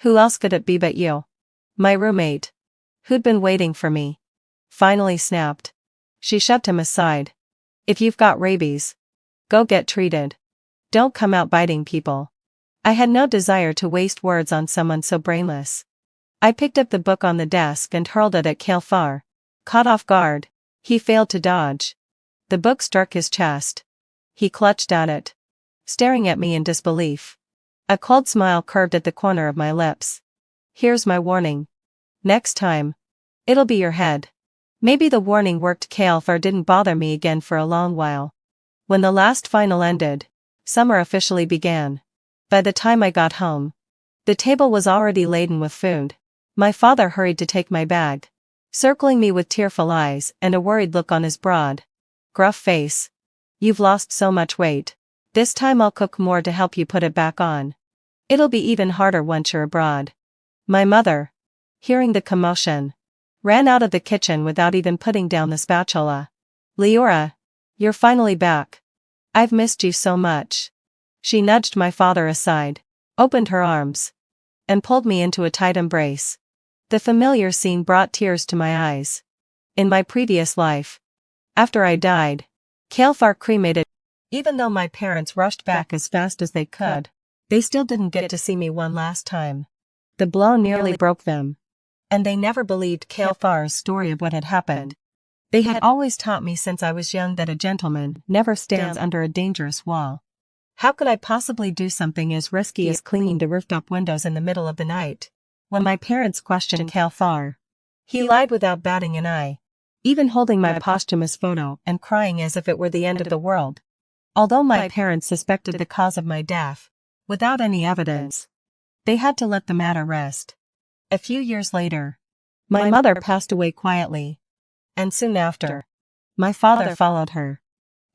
Who else could it be but you? My roommate, who'd been waiting for me, finally snapped. She shoved him aside. If you've got rabies, go get treated. Don't come out biting people. I had no desire to waste words on someone so brainless. I picked up the book on the desk and hurled it at Kael'thar. Caught off guard, he failed to dodge. The book struck his chest. He clutched at it, staring at me in disbelief. A cold smile curved at the corner of my lips. Here's my warning. Next time, it'll be your head. Maybe the warning worked. Kael'thar didn't bother me again for a long while. When the last final ended, summer officially began. By the time I got home, the table was already laden with food. My father hurried to take my bag, circling me with tearful eyes and a worried look on his broad, gruff face. You've lost so much weight. This time I'll cook more to help you put it back on. It'll be even harder once you're abroad. My mother, hearing the commotion, ran out of the kitchen without even putting down the spatula. Leora, you're finally back. I've missed you so much. She nudged my father aside, opened her arms, and pulled me into a tight embrace. The familiar scene brought tears to my eyes. In my previous life, after I died, Kael'thar cremated. Even though my parents rushed back as fast as they could, they still didn't get to see me one last time. The blow nearly broke them. And they never believed Kael'thar's story of what had happened. They had always taught me since I was young that a gentleman never stands under a dangerous wall. How could I possibly do something as risky as cleaning the rooftop windows in the middle of the night? When my parents questioned Kael'thar, he lied without batting an eye, even holding my posthumous photo and crying as if it were the end of the world. Although my parents suspected the cause of my death, without any evidence, they had to let the matter rest. A few years later, my mother passed away quietly, and soon after, my father followed her.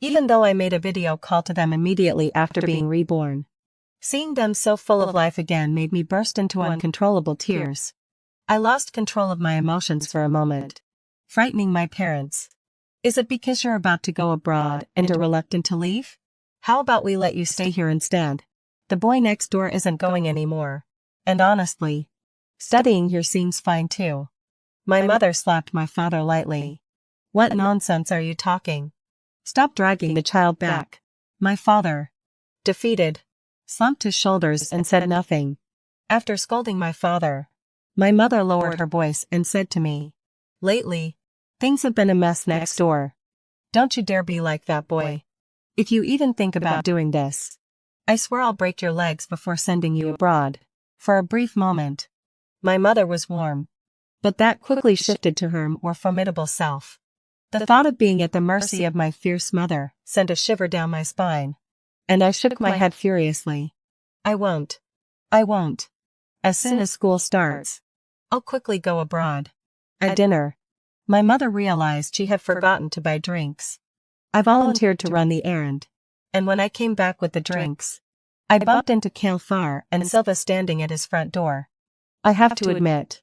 Even though I made a video call to them immediately after being reborn, seeing them so full of life again made me burst into uncontrollable tears. I lost control of my emotions for a moment, frightening my parents. Is it because you're about to go abroad and are reluctant to leave? How about we let you stay here instead? The boy next door isn't going anymore. And honestly, studying here seems fine too. My mother slapped my father lightly. What nonsense are you talking? Stop dragging the child back. My father, defeated, slumped his shoulders and said nothing. After scolding my father, my mother lowered her voice and said to me, lately, things have been a mess next door. Don't you dare be like that, boy. If you even think about doing this, I swear I'll break your legs before sending you abroad. For a brief moment, my mother was warm, but that quickly shifted to her more formidable self. The thought of being at the mercy of my fierce mother sent a shiver down my spine, and I shook my head furiously. I won't. As soon as school starts, I'll quickly go abroad. At dinner, my mother realized she had forgotten to buy drinks. I volunteered to run the errand, and when I came back with the drinks, I bumped into Kael'thar and Silva standing at his front door. I have to admit,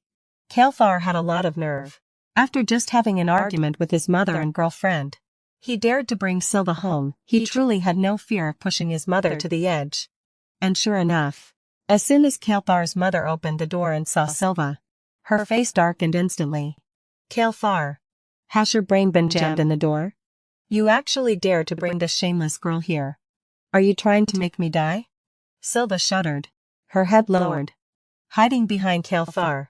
Kael'thar had a lot of nerve. After just having an argument with his mother and girlfriend, he dared to bring Silva home. He truly had no fear of pushing his mother to the edge. And sure enough, as soon as Kael'thar's mother opened the door and saw Silva, her face darkened instantly. Kael'thar, has your brain been jammed in the door? You actually dare to bring this shameless girl here? Are you trying to make me die? Silva shuddered, her head lowered, hiding behind Kael'thar.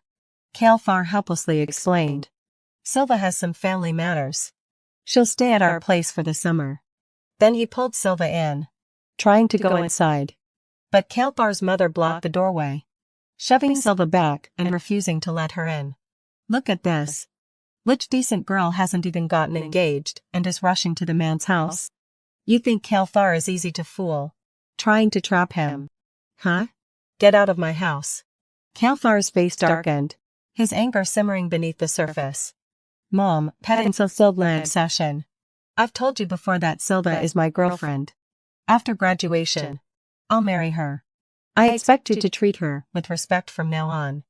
Kael'thar helplessly explained. Silva has some family matters. She'll stay at our place for the summer. Then he pulled Silva in, trying to go inside. But Kael'thar's mother blocked the doorway, shoving Silva back and refusing to let her in. Look at this. Which decent girl hasn't even gotten engaged and is rushing to the man's house? You think Kael'thar is easy to fool, trying to trap him? Huh? Get out of my house. Kael'thar's face darkened, his anger simmering beneath the surface. Mom, Pencil Silva obsession. I've told you before that Silva is my girlfriend. After graduation, I'll marry her. I expect you to treat her with respect from now on.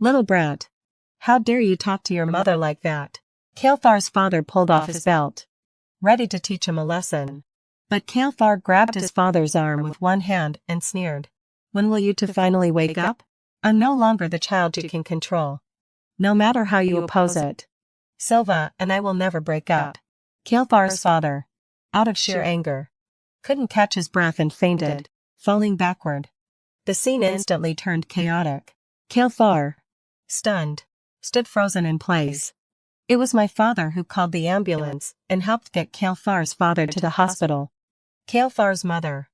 Little brat. How dare you talk to your mother like that? Kael'thar's father pulled off his belt, ready to teach him a lesson. But Kael'thar grabbed his father's arm with one hand and sneered. When will you two finally wake up? I'm no longer the child you can control, no matter how you oppose it. Silva and I will never break up. Kael'thar's father, out of sheer anger, couldn't catch his breath and fainted, falling backward. The scene instantly turned chaotic. Kael'thar, stunned, stood frozen in place. It was my father who called the ambulance and helped get Kael'thar's father to the hospital. Kael'thar's mother,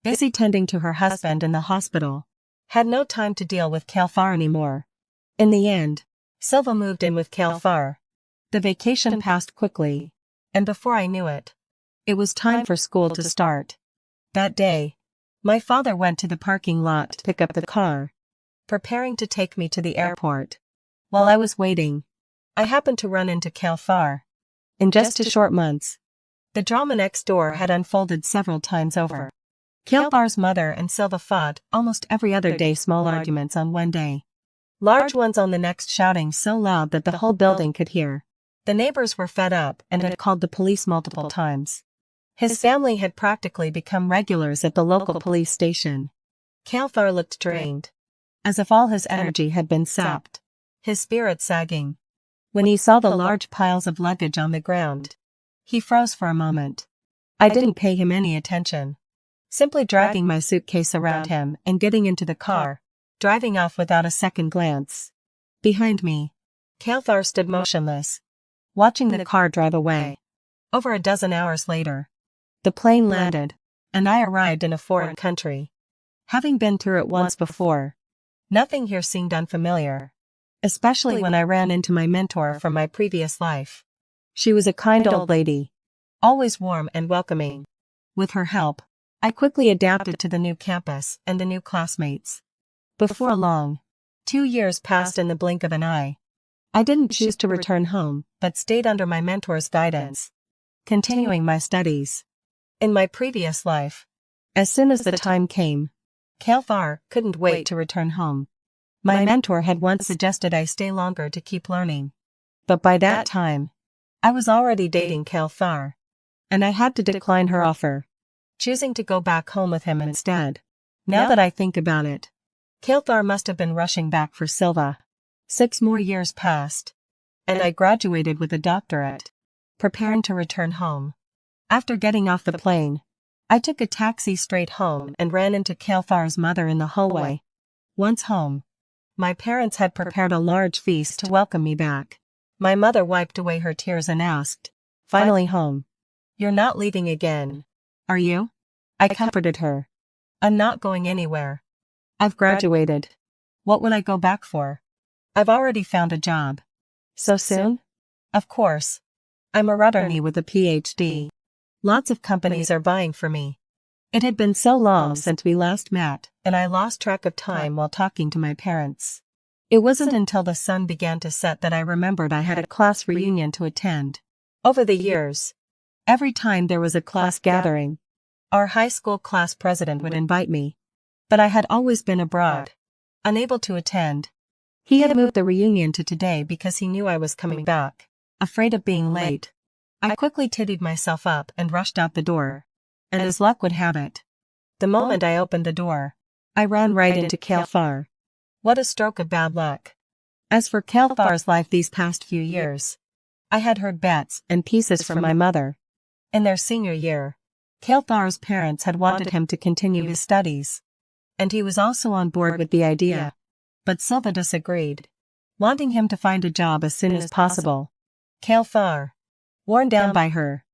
busy tending to her husband in the hospital, had no time to deal with Kael'thar anymore. In the end, Silva moved in with Kael'thar. The vacation passed quickly, and before I knew it, it was time for school to start. That day, my father went to the parking lot to pick up the car, preparing to take me to the airport. While I was waiting, I happened to run into Kael'thar. In just a short months, the drama next door had unfolded several times over. Kael'thar's mother and Silva fought almost every other day, small arguments on one day, large ones on the next, shouting so loud that the whole building could hear. The neighbors were fed up and had called the police multiple times. His family had practically become regulars at the local police station. Kael'thar looked drained, as if all his energy had been sapped, his spirit sagging. When he saw the large piles of luggage on the ground, he froze for a moment. I didn't pay him any attention, simply dragging my suitcase around him and getting into the car, driving off without a second glance. Behind me, Kael'thar stood motionless, watching the car drive away. Over a dozen hours later, the plane landed, and I arrived in a foreign country. Having been through it once before, nothing here seemed unfamiliar, especially when I ran into my mentor from my previous life. She was a kind old lady, always warm and welcoming. With her help, I quickly adapted to the new campus and the new classmates. Before long, 2 years passed in the blink of an eye. I didn't choose to return home, but stayed under my mentor's guidance, continuing my studies. In my previous life, as soon as the time came, Kael'thar couldn't wait to return home. My mentor had once suggested I stay longer to keep learning, but by that time, I was already dating Kael'thar, and I had to decline her offer, choosing to go back home with him instead. Now that I think about it, Kael'thar must have been rushing back for Silva. 6 more years passed, and I graduated with a doctorate, preparing to return home. After getting off the plane, I took a taxi straight home and ran into Kael'thar's mother in the hallway. Once home, my parents had prepared a large feast to welcome me back. My mother wiped away her tears and asked, "Finally home. You're not leaving again, are you?" I comforted her. "I'm not going anywhere. I've graduated. What would I go back for? I've already found a job." "So soon?" "Of course. I'm a Rudderny with a PhD. Lots of companies are vying for me." It had been so long since we last met, and I lost track of time while talking to my parents. It wasn't until the sun began to set that I remembered I had a class reunion to attend. Over the years, every time there was a class gathering, our high school class president would invite me. But I had always been abroad, unable to attend. He had moved the reunion to today because he knew I was coming back. Afraid of being late, I quickly tidied myself up and rushed out the door. And as luck would have it, the moment I opened the door, I ran right into Kael'thar. What a stroke of bad luck. As for Kael'thar's life these past few years, I had heard bits and pieces from my mother. In their senior year, Kael'thar's parents had wanted him to continue his studies, and he was also on board with the idea. But Silva disagreed, wanting him to find a job as soon as possible. Kael'thar, worn down by her,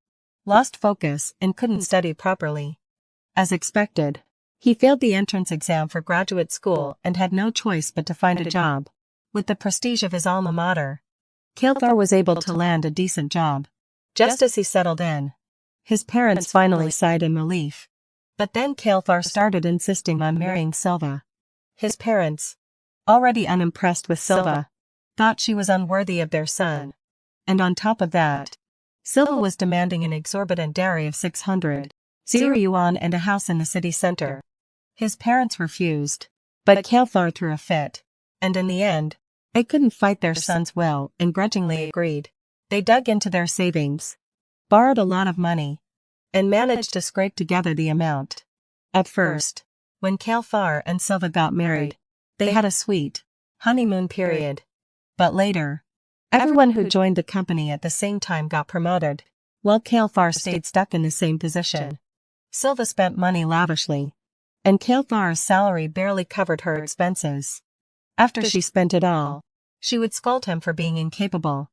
lost focus and couldn't study properly. As expected, he failed the entrance exam for graduate school and had no choice but to find a job. With the prestige of his alma mater, Kael'thar was able to land a decent job. Just as he settled in, his parents finally sighed in relief. But then Kael'thar started insisting on marrying Silva. His parents, already unimpressed with Silva, thought she was unworthy of their son. And on top of that, Silva was demanding an exorbitant dowry of 600 yuan and a house in the city center. His parents refused, but Kael'thar threw a fit, and in the end, they couldn't fight their son's will and grudgingly agreed. They dug into their savings, borrowed a lot of money, and managed to scrape together the amount. At first, when Kael'thar and Silva got married, they had a sweet honeymoon period. But later, everyone who joined the company at the same time got promoted, while Kael'thar stayed stuck in the same position. Silva spent money lavishly, and Kael'thar's salary barely covered her expenses. After she spent it all, She would scold him for being incapable,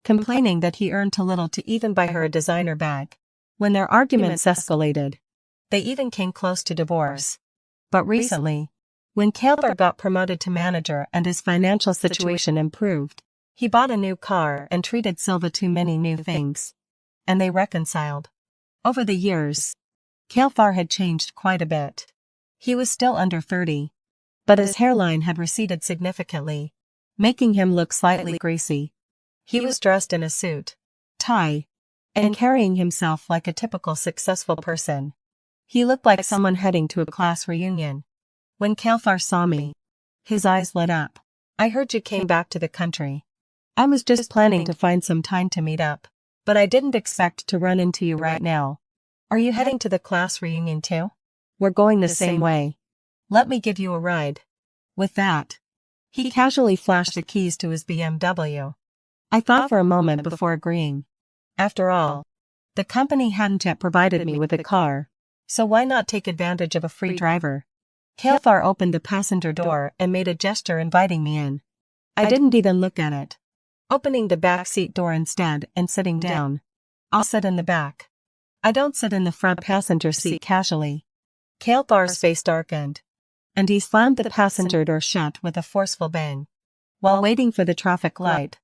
complaining that he earned too little to even buy her a designer bag. When their arguments escalated, they even came close to divorce. But recently, when Calvert got promoted to manager and his financial situation improved, he bought a new car and treated Silva to many new things. And they reconciled. Over the years, Calvert had changed quite a bit. He was still under 30, but his hairline had receded significantly, making him look slightly greasy. He was dressed in a suit, tie, and carrying himself like a typical successful person. He looked like someone heading to a class reunion. When Calvert saw me, his eyes lit up. "I heard you came back to the country. I was just planning to find some time to meet up, but I didn't expect to run into you right now. Are you heading to the class reunion too? We're going the same way. Let me give you a ride." With that, he casually flashed the keys to his BMW. I thought for a moment before agreeing. After all, the company hadn't yet provided me with a car, so why not take advantage of a free driver? Calvert opened the passenger door and made a gesture inviting me in. I didn't even look at it, opening the back seat door instead and sitting down. "I'll sit in the back. I don't sit in the front passenger seat casually." Calvert's face darkened, and he slammed the passenger door shut with a forceful bang. While waiting for the traffic light,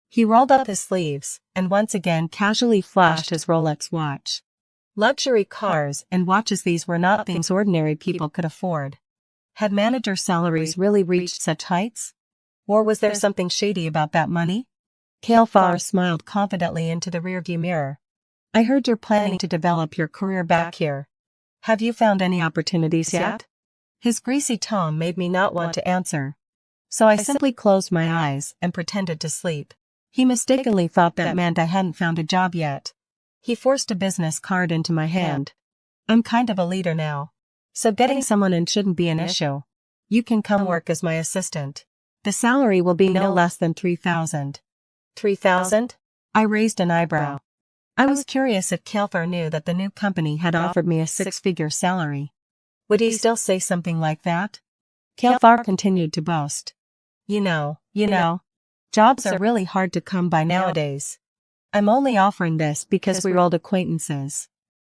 he rolled up his sleeves and once again casually flashed his Rolex watch. Luxury cars and watches, these were not things ordinary people could afford. Had manager salaries really reached such heights? Or was there something shady about that money? Calvert smiled confidently into the rearview mirror. "I heard you're planning to develop your career back here. Have you found any opportunities yet?" His greasy tone made me not want to answer, so I simply closed my eyes and pretended to sleep. He mistakenly thought that meant I hadn't found a job yet. He forced a business card into my hand. "I'm kind of a leader now, so getting someone in shouldn't be an issue. You can come work as my assistant. The salary will be no less than $3,000. $3,000? I raised an eyebrow. I was curious if Calvert knew that the new company had offered me a six-figure salary. Would he still say something like that? Calvert continued to boast. You know, jobs are really hard to come by nowadays. I'm only offering this because we're old acquaintances.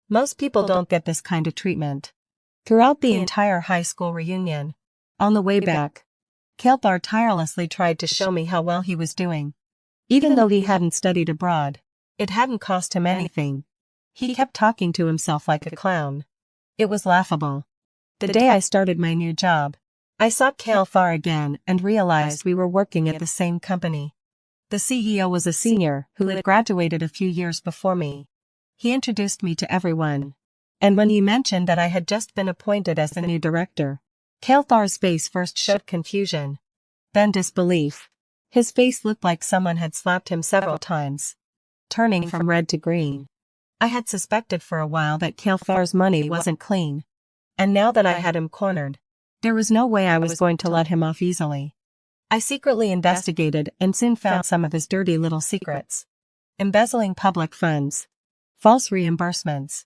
Most people don't get this kind of treatment." Throughout the entire high school reunion, on the way back, Calvert tirelessly tried to show me how well he was doing. Even though he hadn't studied abroad, it hadn't cost him anything. He kept talking to himself like a clown. It was laughable. The day I started my new job, I saw Calvert again and realized we were working at the same company. The CEO was a senior who had graduated a few years before me. He introduced me to everyone, and when he mentioned that I had just been appointed as the new director, Calvert's face first showed confusion, then disbelief. His face looked like someone had slapped him several times, turning from red to green. I had suspected for a while that Calvert's money wasn't clean, and now that I had him cornered, there was no way I was going to let him off easily. I secretly investigated and soon found some of his dirty little secrets. Embezzling public funds, false reimbursements,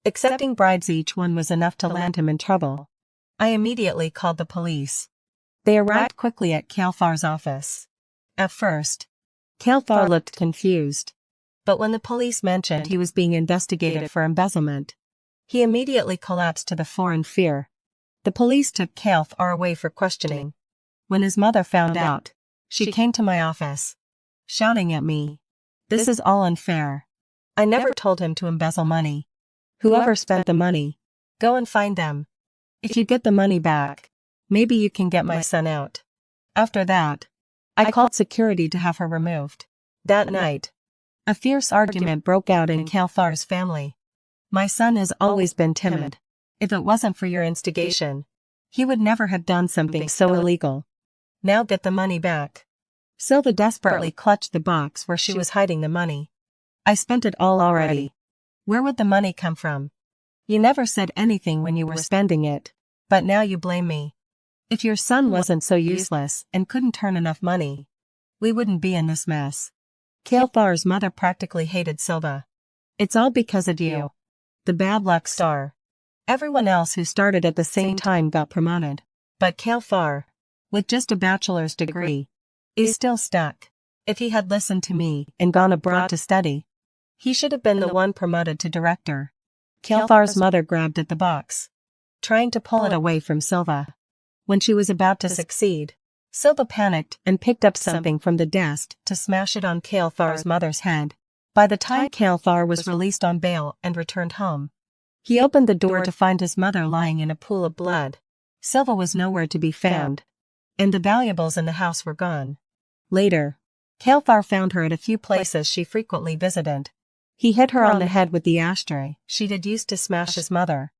accepting bribes, each one was enough to land him in trouble. I immediately called the police. They arrived quickly at Calvert's office. At first, Calvert looked confused, but when the police mentioned he was being investigated for embezzlement, he immediately collapsed to the floor in fear. The police took Calvert away for questioning. When his mother found out, she came to my office, shouting at me, "This is all unfair. I never told him to embezzle money. Whoever spent the money, go and find them. If you get the money back, maybe you can get my son out." After that, I called security to have her removed. That night, a fierce argument broke out in Calvert's family. "My son has always been timid. If it wasn't for your instigation, he would never have done something so illegal. Now get the money back." Silva desperately clutched the box where she was hiding the money. "I spent it all already. Where would the money come from? You never said anything when you were spending it, but now you blame me. If your son wasn't so useless and couldn't earn enough money, we wouldn't be in this mess." Calvert's mother practically hated Silva. "It's all because of you, the bad luck star. Everyone else who started at the same time got promoted, but Calvert, with just a bachelor's degree, is still stuck. If he had listened to me and gone abroad to study, he should have been the one promoted to director. Kalthar's mother grabbed at the box, trying to pull it away from Silva. When she was about to succeed, Silva panicked and picked up something from the desk to smash it on Kalthar's mother's head. By the time Kalthar was released on bail and returned home, he opened the door to find his mother lying in a pool of blood. Silva was nowhere to be found, and the valuables in the house were gone. Later, Kalthar found her at a few places she frequently visited. He hit her on the head with the ashtray she'd had used to smash his mother.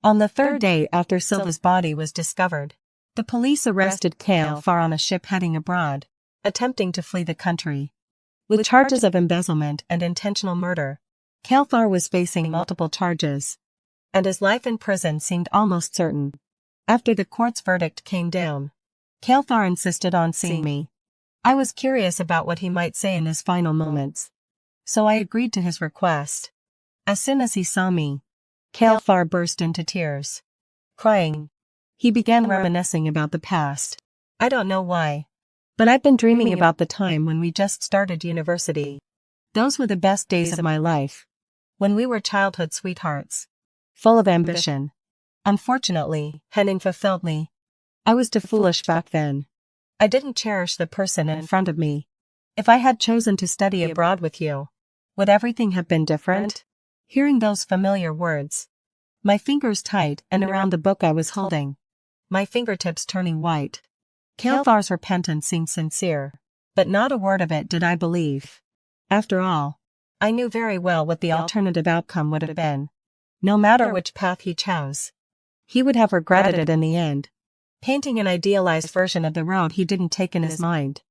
On the third day after Silva's body was discovered, the police arrested Kalthar on a ship heading abroad, attempting to flee the country. With charges of embezzlement and intentional murder, Kalthar was facing multiple charges, and his life in prison seemed almost certain. After the court's verdict came down, Kalthar insisted on seeing me. I was curious about what he might say in his final moments, so I agreed to his request. As soon as he saw me, Kalthar burst into tears. Crying, he began reminiscing about the past. I don't know why, but I've been dreaming about the time when we just started university. Those were the best days of my life, when we were childhood sweethearts, full of ambition. Unfortunately, Henning fulfilled me. I was too foolish back then. I didn't cherish the person in front of me. If I had chosen to study abroad with you, would everything have been different? Hearing those familiar words, my fingers tight and around the book I was holding, my fingertips turning white. Kalthar's repentance seemed sincere, but not a word of it did I believe. After all, I knew very well what the alternative outcome would have been. No matter which path he chose, he would have regretted it in the end, painting an idealized version of the road he didn't take in his mind.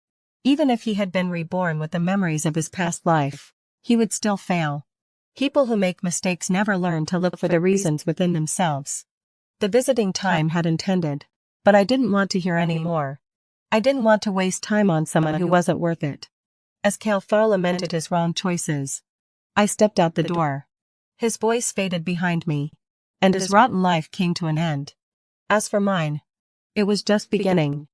Even if he had been reborn with the memories of his past life, he would still fail. People who make mistakes never learn to look for the reasons within themselves. The visiting time had intended, but I didn't want to hear any more. I didn't want to waste time on someone who wasn't worth it. As Kalthar lamented his wrong choices, I stepped out the door. His voice faded behind me, and his rotten life came to an end. As for mine, it was just beginning.